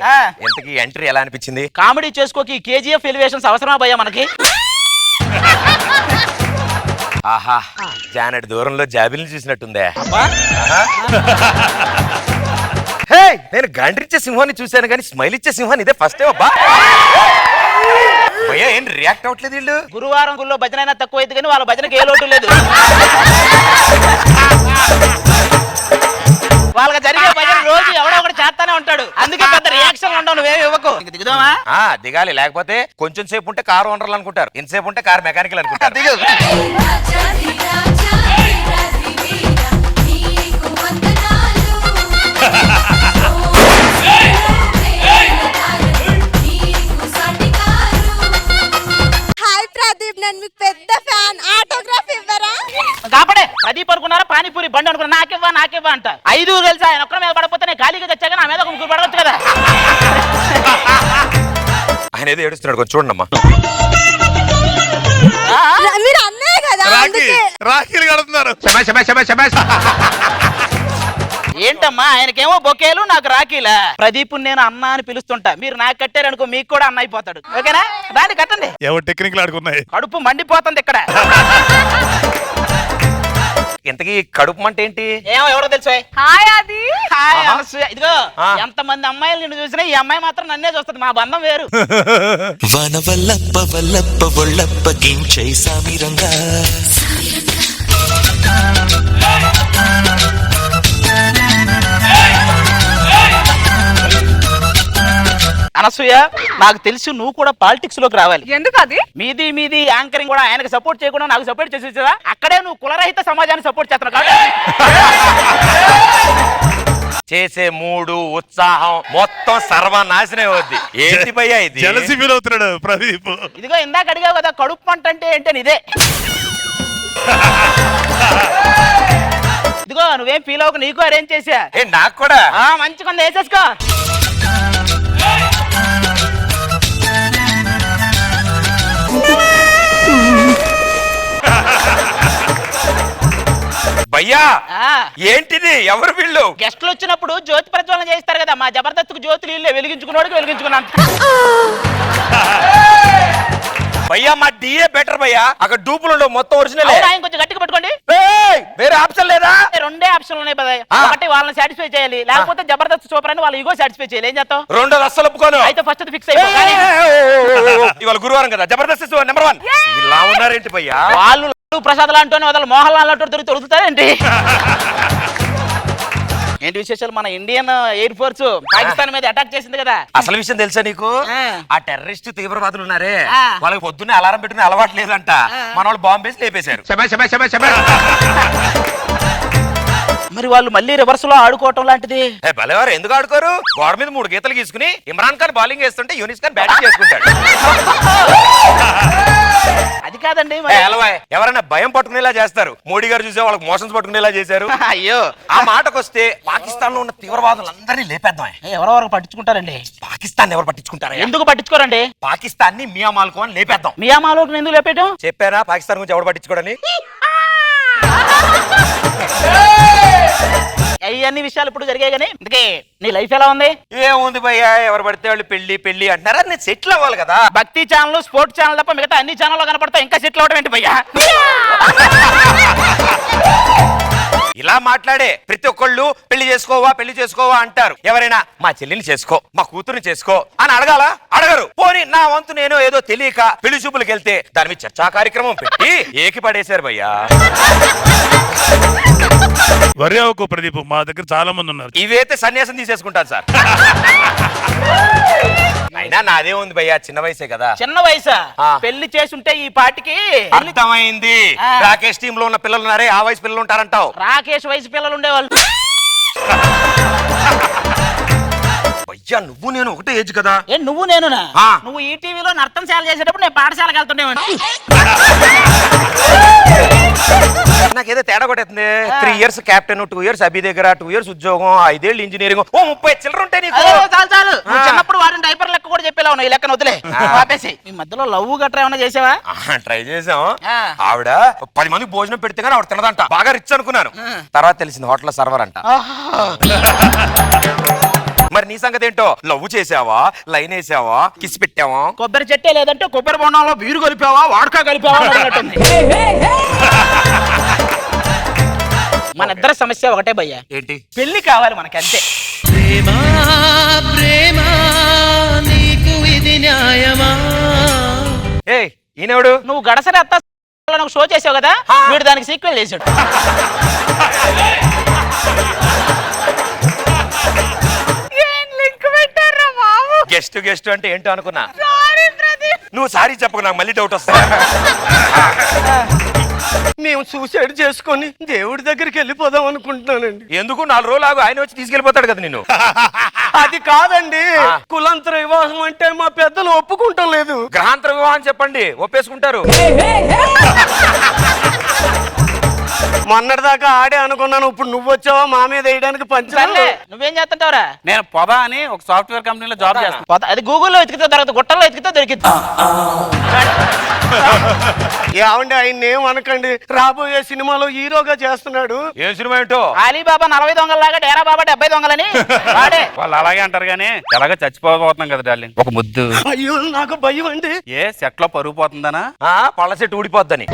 ఇంతకీ ఎంట్రీ ఎలా అనిపించింది? కామెడీ చేసుకోకి కేజీఎఫ్ ఎలివేషన్స్ అవసరమా భయ్యా మనకి? ఆహా, జానెట్ దూరంలో జాబిల్ని చూసినట్టుందే. హే, నేను గండ్రిచ్చే సింహాన్ని చూశాను కానీ స్మైల్ ఇచ్చే సింహాన్ని ఇదే ఫస్ట్ టైం. అబ్బా భయ్యా ఏం రియాక్ట్ అవ్వట్లేదు వీళ్ళు? గురువారం గుళ్ళో భజన అయినా తక్కువ అయితే కానీ వాళ్ళ భజనకి ఏ లోటు లేదు. వాళ్ళకి జరిగే భజన రోజు ఎవడో ఒకటి చేస్తానే ఉంటాడు, అందుకే పెద్ద రియాక్షన్ ఉండవు. నువ్వేమి ఇవ్వకు. దిగుదామా? దిగాలి, లేకపోతే కొంచెం సేపు ఉంటే కారు ఓనర్లు అనుకుంటారు, ఇంతసేపు ఉంటే కారు మెకానికల్ అనుకుంటారు. దిగు. హాయ్ ప్రదీప్, నేను మీకు పెద్ద ఫ్యాన్. ఆటోగ్రాఫ్ ఇవ్వరా? కాపడే ప్రదీప్ అనుకున్నారా పానీపూరి బండి అనుకున్నా, నాకివ్వా అంట. 5 తెలుసా? ఆయన ఒక్కరి మీద పడకపోతే నేను ఖాళీగా తెచ్చాక నా మీద ఒక 3 పడవచ్చు కదా. ఆయన ఏదో ఏడుస్తున్నాడు, కొంచెం చూడండి అమ్మా. మీరు అన్నయ్య కదా, అందుకే రాఖీలు కడుతున్నారు. ఏంటమ్మా ఆయనకేమో బొకేలు, నాకు రాఖీలా? ప్రదీప్ నేను అన్న అని పిలుస్తుంటా, మీరు నాకు కట్టారనుకో మీకు కూడా అన్న అయిపోతాడు. ఓకేనా? దాన్ని కట్టండి. ఎవరు టెక్నికల్ ఆడుకున్నాయి. కడుపు మండిపోతుంది ఇక్కడ. ఇంత ఇంతకీ కడుపు మంట ఏంటి? ఏమో ఎవరో తెలుసు. హాయ్ అది హాయ్ అనసూయ. ఇదిగో ఎంతమంది అమ్మాయిలు నిన్ను చూసినా ఈ అమ్మాయి మాత్రం నన్నే చూస్తుంది. మా బంధం వేరు. వనవల్లప్ప వల్లప్ప ఒళ్ళప్ప గించై సామిరంగా అనసూయ, నాకు తెలిసి నువ్వు కూడా పాలిటిక్స్ లోకి రావాలి. ఎందుకు అది? మీది యాంకరింగ్ కూడా ఆయనకు సపోర్ట్ చేయకుండా నాకు సపోర్ట్ చేసేదా? అక్కడే నువ్వు కులరహిత సమాజాన్ని సపోర్ట్ చేస్తున్నావు కాబట్టి చేసే మూడు ఉత్సాహం మొత్తం సర్వనాశనం అవుద్ది. ఏంటి భయ్యా ఇది? జలసి ఫీల్ అవుతున్నాడు ప్రదీప్. ఇదిగో ఇందాక అడిగావు కదా కడుపు పంట అంటే ఏంటని, ఇదే. ఇదిగో నువ్వేం ఫీల్ అవ్వకు, నీకు అరేంజ్ చేసా. నాకు కూడా మంచి కొంత వేసేసుకో. భయ్యా ఏంటిది? ఎవరు వీళ్ళు? గెస్ట్లు వచ్చినప్పుడు జ్యోతి ప్రజ్వలన చేస్తారు కదా, మా జబర్దస్త్ జ్యోతులు ఇల్లే వెలిగించుకున్నాడు వెలిగించుకున్నాను. భయ్యా మా డిఏ బెటర్ భయ్యా. అక్కడ డూపులు ఉండవు, మొత్తం ఒరిజినల్. ఆయన కొంచెం గట్టిగా పట్టుకోండి. వేరే ఆప్షన్ లేదా? రెండే ఆప్షన్లు ఉన్నాయి కదా. ఒకటి వాళ్ళని సాటిస్ఫై చేయాలి, లేకపోతే జబర్దస్త్ సూపర్ అని వాళ్ళ ఇగో సాటిస్ఫై చేయాలి. ఏం చేస్తావు? రెండోది అస్సలు ఒప్పుకోను. అయితే ఫస్ట్ ఫిక్స్ అయిపోయి. ఇవాళ గురువారం కదా, జబర్దస్త్ నెంబర్ 1. ఇలా ఉన్నారేంటి భయ్యా? వాళ్ళు ప్రసాద్ లాంటి వదల మోహన్ లాల్ లాంటి దొరుకుతారేంటి? ఏంటి విశేషాలు? మన ఇండియన్ ఎయిర్ ఫోర్స్ పాకిస్తాన్ మీద అటాక్ చేసింది కదా. అసలు విషయం తెలుసా నీకు? ఆ టెర్రరిస్ట్ తీవ్రవాదులు ఉన్నారే, వాళ్ళకి పొద్దున్నే అలారం పెట్టుకునే అలవాటు లేదంట. మన వాళ్ళు బాంబు వేసి లేపేశారు. మరి వాళ్ళు మళ్ళీ రివర్స్ లో ఆడుకోవటం లాంటిది. భలేవారు ఎందుకు ఆడుకోరు? గోడ మీద 3 గీతలు గీసుకుని ఇమ్రాన్ ఖాన్ బౌలింగ్ వేస్తుంటే యూనిస్ ఖాన్ బ్యాటింగ్ చేసుకుంటాడు. అది కాదండి, ఎవరైనా భయం పట్టుకునేలా చేస్తారు. మోడీ గారు చూసే వాళ్ళకి మోషన్స్ పట్టుకునేలా చేశారు. అయ్యో, ఆ మాటకు వస్తే పాకిస్తాన్ లో ఉన్న తీవ్రవాదులందరినీ లేపేద్దాం. ఎవరెవరు పట్టించుకుంటారండి? పాకిస్తాన్ ఎవరు పట్టించుకుంటారా? ఎందుకు పట్టించుకోరండి? పాకిస్తాన్ ని మియామాల్కో అని లేపేద్దాం. మియామాల్కోని ఎందుకు లేపేయటం? చెప్పారా పాకిస్తాన్ గురించి ఎవరు పట్టించుకోడని? అన్ని విషయాలు ఇప్పుడు జరిగాయి కానీ అందుకే నీ లైఫ్ ఎలా ఉంది? ఏముంది భయ్యా, ఎవరు పడితే వాళ్ళు పెళ్లి అంటారా? నేను సెటిల్ అవ్వాలి కదా. భక్తి ఛానల్, స్పోర్ట్స్ ఛానల్ తప్ప మిగతా అన్ని ఛానల్లో కనపడతా. ఇంకా సెటిల్ అవడం ఏంటి భయ్యా? ఇలా మాట్లాడే ప్రతి ఒక్కళ్ళు పెళ్లి చేసుకోవా అంటారు. ఎవరైనా మా చెల్లిని చేసుకో, మా కూతురుని చేసుకో అని అడగరు. పోనీ నా వంతు నేను ఏదో తెలియక పెళ్లి చూపులకు వెళ్తే దాని మీద చర్చా కార్యక్రమం పెట్టి ఏకి పడేశారు భయ్యా. వర్యావకు ప్రదీప్, మా దగ్గర చాలా మంది ఉన్నారు. ఇవైతే సన్యాసం తీసేసుకుంటాను సార్. అయినా నాదే ఉంది భయ్యా, చిన్న వయసే కదా. చిన్న వయసా? పెళ్లి చేసుంటే ఈ పాటికి అర్థమైంది. రాకేష్ టీమ్ లో ఉన్న పిల్లలు ఉన్నారే, ఆ వయసు పిల్లలు ఉంటారంటావు. రాకేష్ వయసు పిల్లలు ఉండేవాళ్ళు. భయ్యా నువ్వు నేను ఒకటే ఏజ్ కదా. నువ్వు నేనునా? నువ్వు ఈ టీవీలో నర్తనశాల చేసేటప్పుడు నేను పాఠశాలకు వెళ్తుండేవాడిని. నాకేదో తేడా కొట్టేస్తుంది. 3 years కెప్టెన్, 2 years అభి దగ్గర, 2 years ఉద్యోగం, 5 ఏళ్ళు ఇంజనీరింగ్, 30 చిల్లర ఉంటాయి నీకు. చాలు. నువ్వు చిన్నప్పుడు వాడిని డైపర్ లెక్క కూడా చెప్పేలా ఉన్నాయి. ఈ లెక్కన వదిలే, ఆపేసి. ఈ మధ్యలో లవ్ గట్రా ఏమైనా చేసావా? ట్రై చేసాం. ఆవిడ 10 మందికి భోజనం పెడితే గానీ ఆవిడ తినదంట. బాగా రిచ్ అనుకున్నాను, తర్వాత తెలిసింది హోటల్ సర్వర్ అంట. మరి నీ సంగతి ఏంటో? లవ్ చేసావా, లైన్ వేసావా, కిసి పెట్టావా? కొబ్బరి చెట్టే లేదంటే కొబ్బరి బొండంలో బీరు కలిపావా, వాడకా కలిపావా అన్నట్టుంది. మన ఇద్దరి సమస్య ఒకటే భయ్యా. ఏంటి? పెళ్లి కావాలి మనకి, అంతే. ఈయనెవడు? నువ్వు గడసరి అత్త షో చేసావు కదా, వీడు దానికి సీక్వెల్ చేశాడు. గెస్ట్ అంటే ఏంటో అనుకున్నా. నువ్వు సారీ చెప్పకు, నాకు మళ్ళీ డౌట్ వస్తా. మేము సూసైడ్ చేసుకొని దేవుడి దగ్గరికి వెళ్ళిపోదాం అనుకుంటున్నానండి. ఎందుకు? 4 రోజులు ఆగు, ఆయన వచ్చి తీసుకెళ్ళిపోతాడు కదా నిన్ను. అది కాదండి, కులాంతర వివాహం అంటే మా పెద్దలు ఒప్పుకుంటాం లేదు. గ్రహాంతర వివాహం చెప్పండి, ఒప్పేసుకుంటారు. మొన్నటిదాకా ఆడే అనుకున్నాను, ఇప్పుడు నువ్వు వచ్చావా మా మీద వేయడానికి పంచాలే. నువ్వేం చేస్తుంటావురా? నేను పొద అని ఒక సాఫ్ట్వేర్ కంపెనీలో జాబ్ చేస్తాను. అది గూగుల్లో ఎతికితే దొరకదు, గుట్టల్లో ఎతికితే దొరికింది. ఏమండి ఆయన ఏం అనకండి, రాబోయే సినిమాలో హీరోగా చేస్తున్నాడు. ఏం సినిమా ఏంటో? అలీబాబా 40 దొంగలలాగా డేరా బాబా 70 దొంగలని వాడే. వాళ్ళు అలాగే అంటారు కానీ ఎలాగ చచ్చిపోతున్నాం కదా డార్లింగ్. ఒక ముద్దు. అయ్యో నాకు భయం అండి. ఏ సెట్ లో పరుగు పోతుందనా? పళ్ళ సెట్ ఊడిపోద్దని.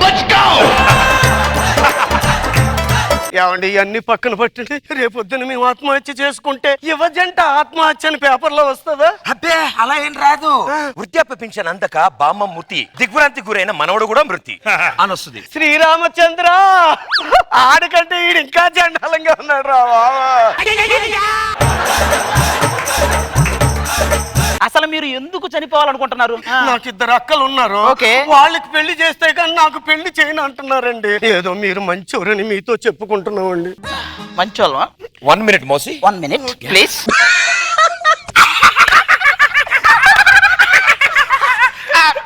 ఏమండి ఇవన్నీ పక్కన పట్టండి. రేపొద్దున మేము ఆత్మహత్య చేసుకుంటే యువజంట ఆత్మహత్య అని పేపర్లో వస్తుందా? అబ్బే అలా ఏం రాదు. వృద్ధాప్య పింఛన్ అందక బామ్మ మృతి, దిగ్భ్రాంతి గురైన మనవడు కూడా మృతి అని వస్తుంది. శ్రీరామచంద్ర ఆడికంటే ఈడు ఇంకా చండాలంగా ఉన్నాడు రా బాబా. అసలు మీరు ఎందుకు చనిపోవాలనుకుంటున్నారు? నాకు 2 అక్కలు ఉన్నారు. ఓకే. వాళ్ళకి పెళ్లి చేస్తే కానీ నాకు పెళ్లి చేయను అంటున్నారండి. ఏదో మీరు మంచోరని మీతో చెప్పుకుంటున్నామండి. మంచోళ్ళం. 1 minute మోసి. 1 minute ప్లీజ్.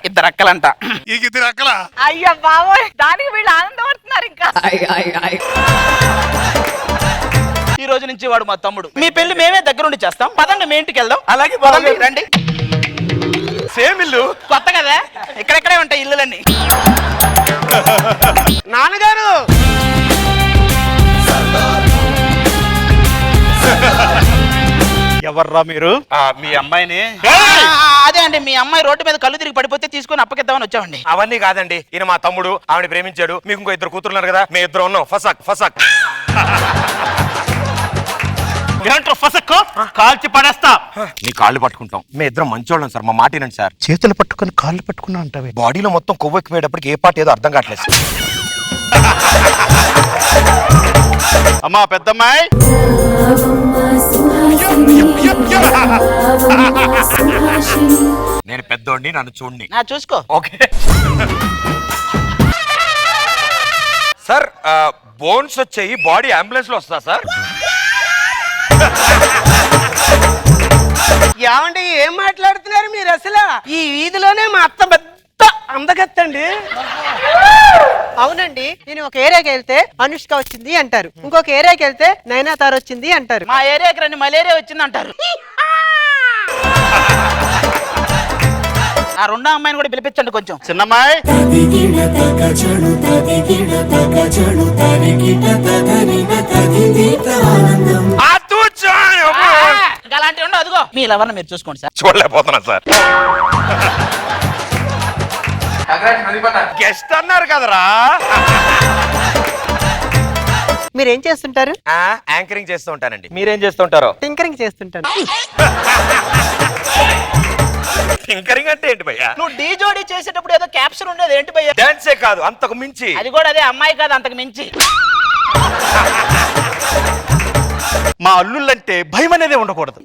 ఇద్దరు అక్కలంట. ఈ 2 అక్కలా? అయ్యా బాబోయ్, దానికి వీళ్ళు ఆనందపడుతున్నారు ఇంకా. ఈ రోజు నుంచి వాడు మా తమ్ముడు. మీ పెళ్లి మేమే దగ్గరుండి చేస్తాం. పదండి మీ ఇంటికి వెళ్దాం. అలాగే పదండి, రండి. సేమ్ ఇల్లు, కొత్త కదా, ఇక్కడెక్కడే ఉంటాయి ఇల్లులన్నీ. నాన్నగారు ఎవర్రా మీరు? మీ అమ్మాయిని అదే అండి, మీ అమ్మాయి రోడ్డు మీద కళ్ళు తిరిగి పడిపోతే తీసుకొని అప్పగిద్దామని వచ్చామండి. అవన్నీ కాదండి, ఈయన మా తమ్ముడు, ఆవిడ ప్రేమించాడు. మీకు ఇంకో 2 కూతురున్నారు కదా, మేము 2 ఉన్నాం. ఫసక్ ఫసక్. ఏంట్రా ఫసక్కు? కాల్చి పడేస్తా. నీ కాళ్ళు పట్టుకుంటాం. మేము 2 మంచోళ్ళం సార్, మా మాట వినండి సార్. చేతులు పట్టుకొని కాళ్ళు పట్టుకున్నా అంటావే. బాడీలో మొత్తం కొవ్వు ఎక్కువయ్యేటప్పటికి ఏ పార్ట్ ఏదో అర్థం కావట్లేదు సార్. అమ్మా పెద్దమ్మాయి, నేను పెద్దోడిని, నన్ను చూడండి. నా చూసుకో. Okay sir. బోన్స్ వచ్చాయి, బాడీ అంబులెన్స్ లో వస్తుందా సార్? ఏమండి ఏం మాట్లాడుతున్నారు మీరు? అసలు ఈ వీధిలోనే మా అత్త పెద్ద అందగత్తండి. అవునండి, నేను ఒక ఏరియాకి వెళ్తే అనుష్క వచ్చింది అంటారు, ఇంకొక ఏరియాకి వెళ్తే నయనతార వచ్చింది అంటారు. మా ఏరియాకి రండి మలేరియా వచ్చింది అంటారు. ఆ 2వ అమ్మాయిని కూడా పిలిపించండి కొంచెం. చిన్నమ్మాయి, అలాంటివి ఉండవు. అదిగో మీ లవర్ని మీరు చూసుకోండి సార్. చూడలేకపోతున్నా సార్. గెస్ట్ అన్నారు కదరా. మీరేం చేస్తుంటారు? యాంకరింగ్ చేస్తూ ఉంటానండి. మీరేం చేస్తుంటారో? టింకరింగ్ చేస్తుంటాను. టింకరింగ్ అంటే ఏంటి భయ్యా? నువ్వు డీ జోడీ చేసేటప్పుడు ఏదో క్యాప్షన్ ఉండేది, ఏంటి భయ్యా? డాన్సే కాదు, అంతకు మించి. అది కూడా అదే అమ్మాయి కాదు, అంతకు మించి. మా అల్లుళ్ళంటే భయం అనేది ఉండకూడదు.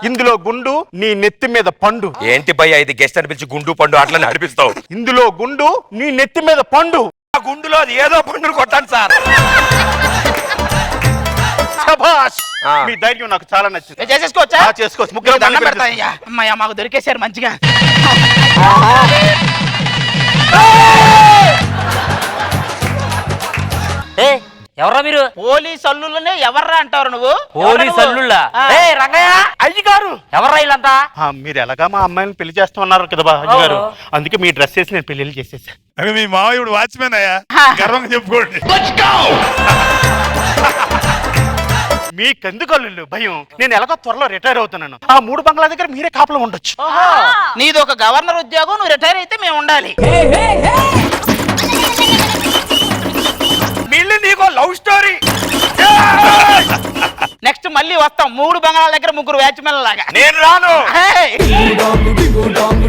ఇందులో గుండు, నీ నెత్తి మీద పండు. ఏంటి భయ్యా ఇది? గెస్ట్ అనిపించి గుండు పండు అట్లా నడిపిస్తావు. ఇందులో గుండు, నీ నెత్తి మీద పండు. ఆ గుండులో అది ఏదో పండును కొట్టాను సార్. శభాష్. మీ ధైర్యం నాకు చాలా నచ్చింది. చేసేసుకోవచ్చా? చేసుకోవచ్చు. ముగ్గురు దండం పెడతాయ్యా. అమ్మాయ్యా మాకు దొరికేశారు మంచిగా. ఎవరా మీరు? పోలీస్ అల్లుళ్ళనే ఎవర్రా అంటారు నువ్వు? పోలీస్ అల్లుళ్ళా? రంగయ్య అయ్యగారు ఎవర్రా వీళ్ళంతా? మీరు ఎలాగా మా అమ్మాయిని పెళ్లి చేస్తున్నారు కదా బాజీ గారు, అందుకే మీ డ్రెస్ వేసి నేను పెళ్లి చేసేసా. అవి మీ మావయ్యుడు వాచ్మెన్ అయ్యా, గర్వంగా చెప్పుకోండి. మీకెందుకు అల్లుళ్ళు భయం? నేను ఎలాగో త్వరలో రిటైర్ అవుతున్నాను. ఆ 3 బంగ్లా దగ్గర మీరే కాపలా ఉండొచ్చు. నీది ఒక గవర్నర్ ఉద్యోగం, నువ్వు రిటైర్ అయితే మేము ఉండాలి. నీకో లవ్ స్టోరీ. నెక్స్ట్ మళ్ళీ వస్తాం 3 బంగాళాల దగ్గర 3 వాచ్మెన్ లాగా. నేను రాను.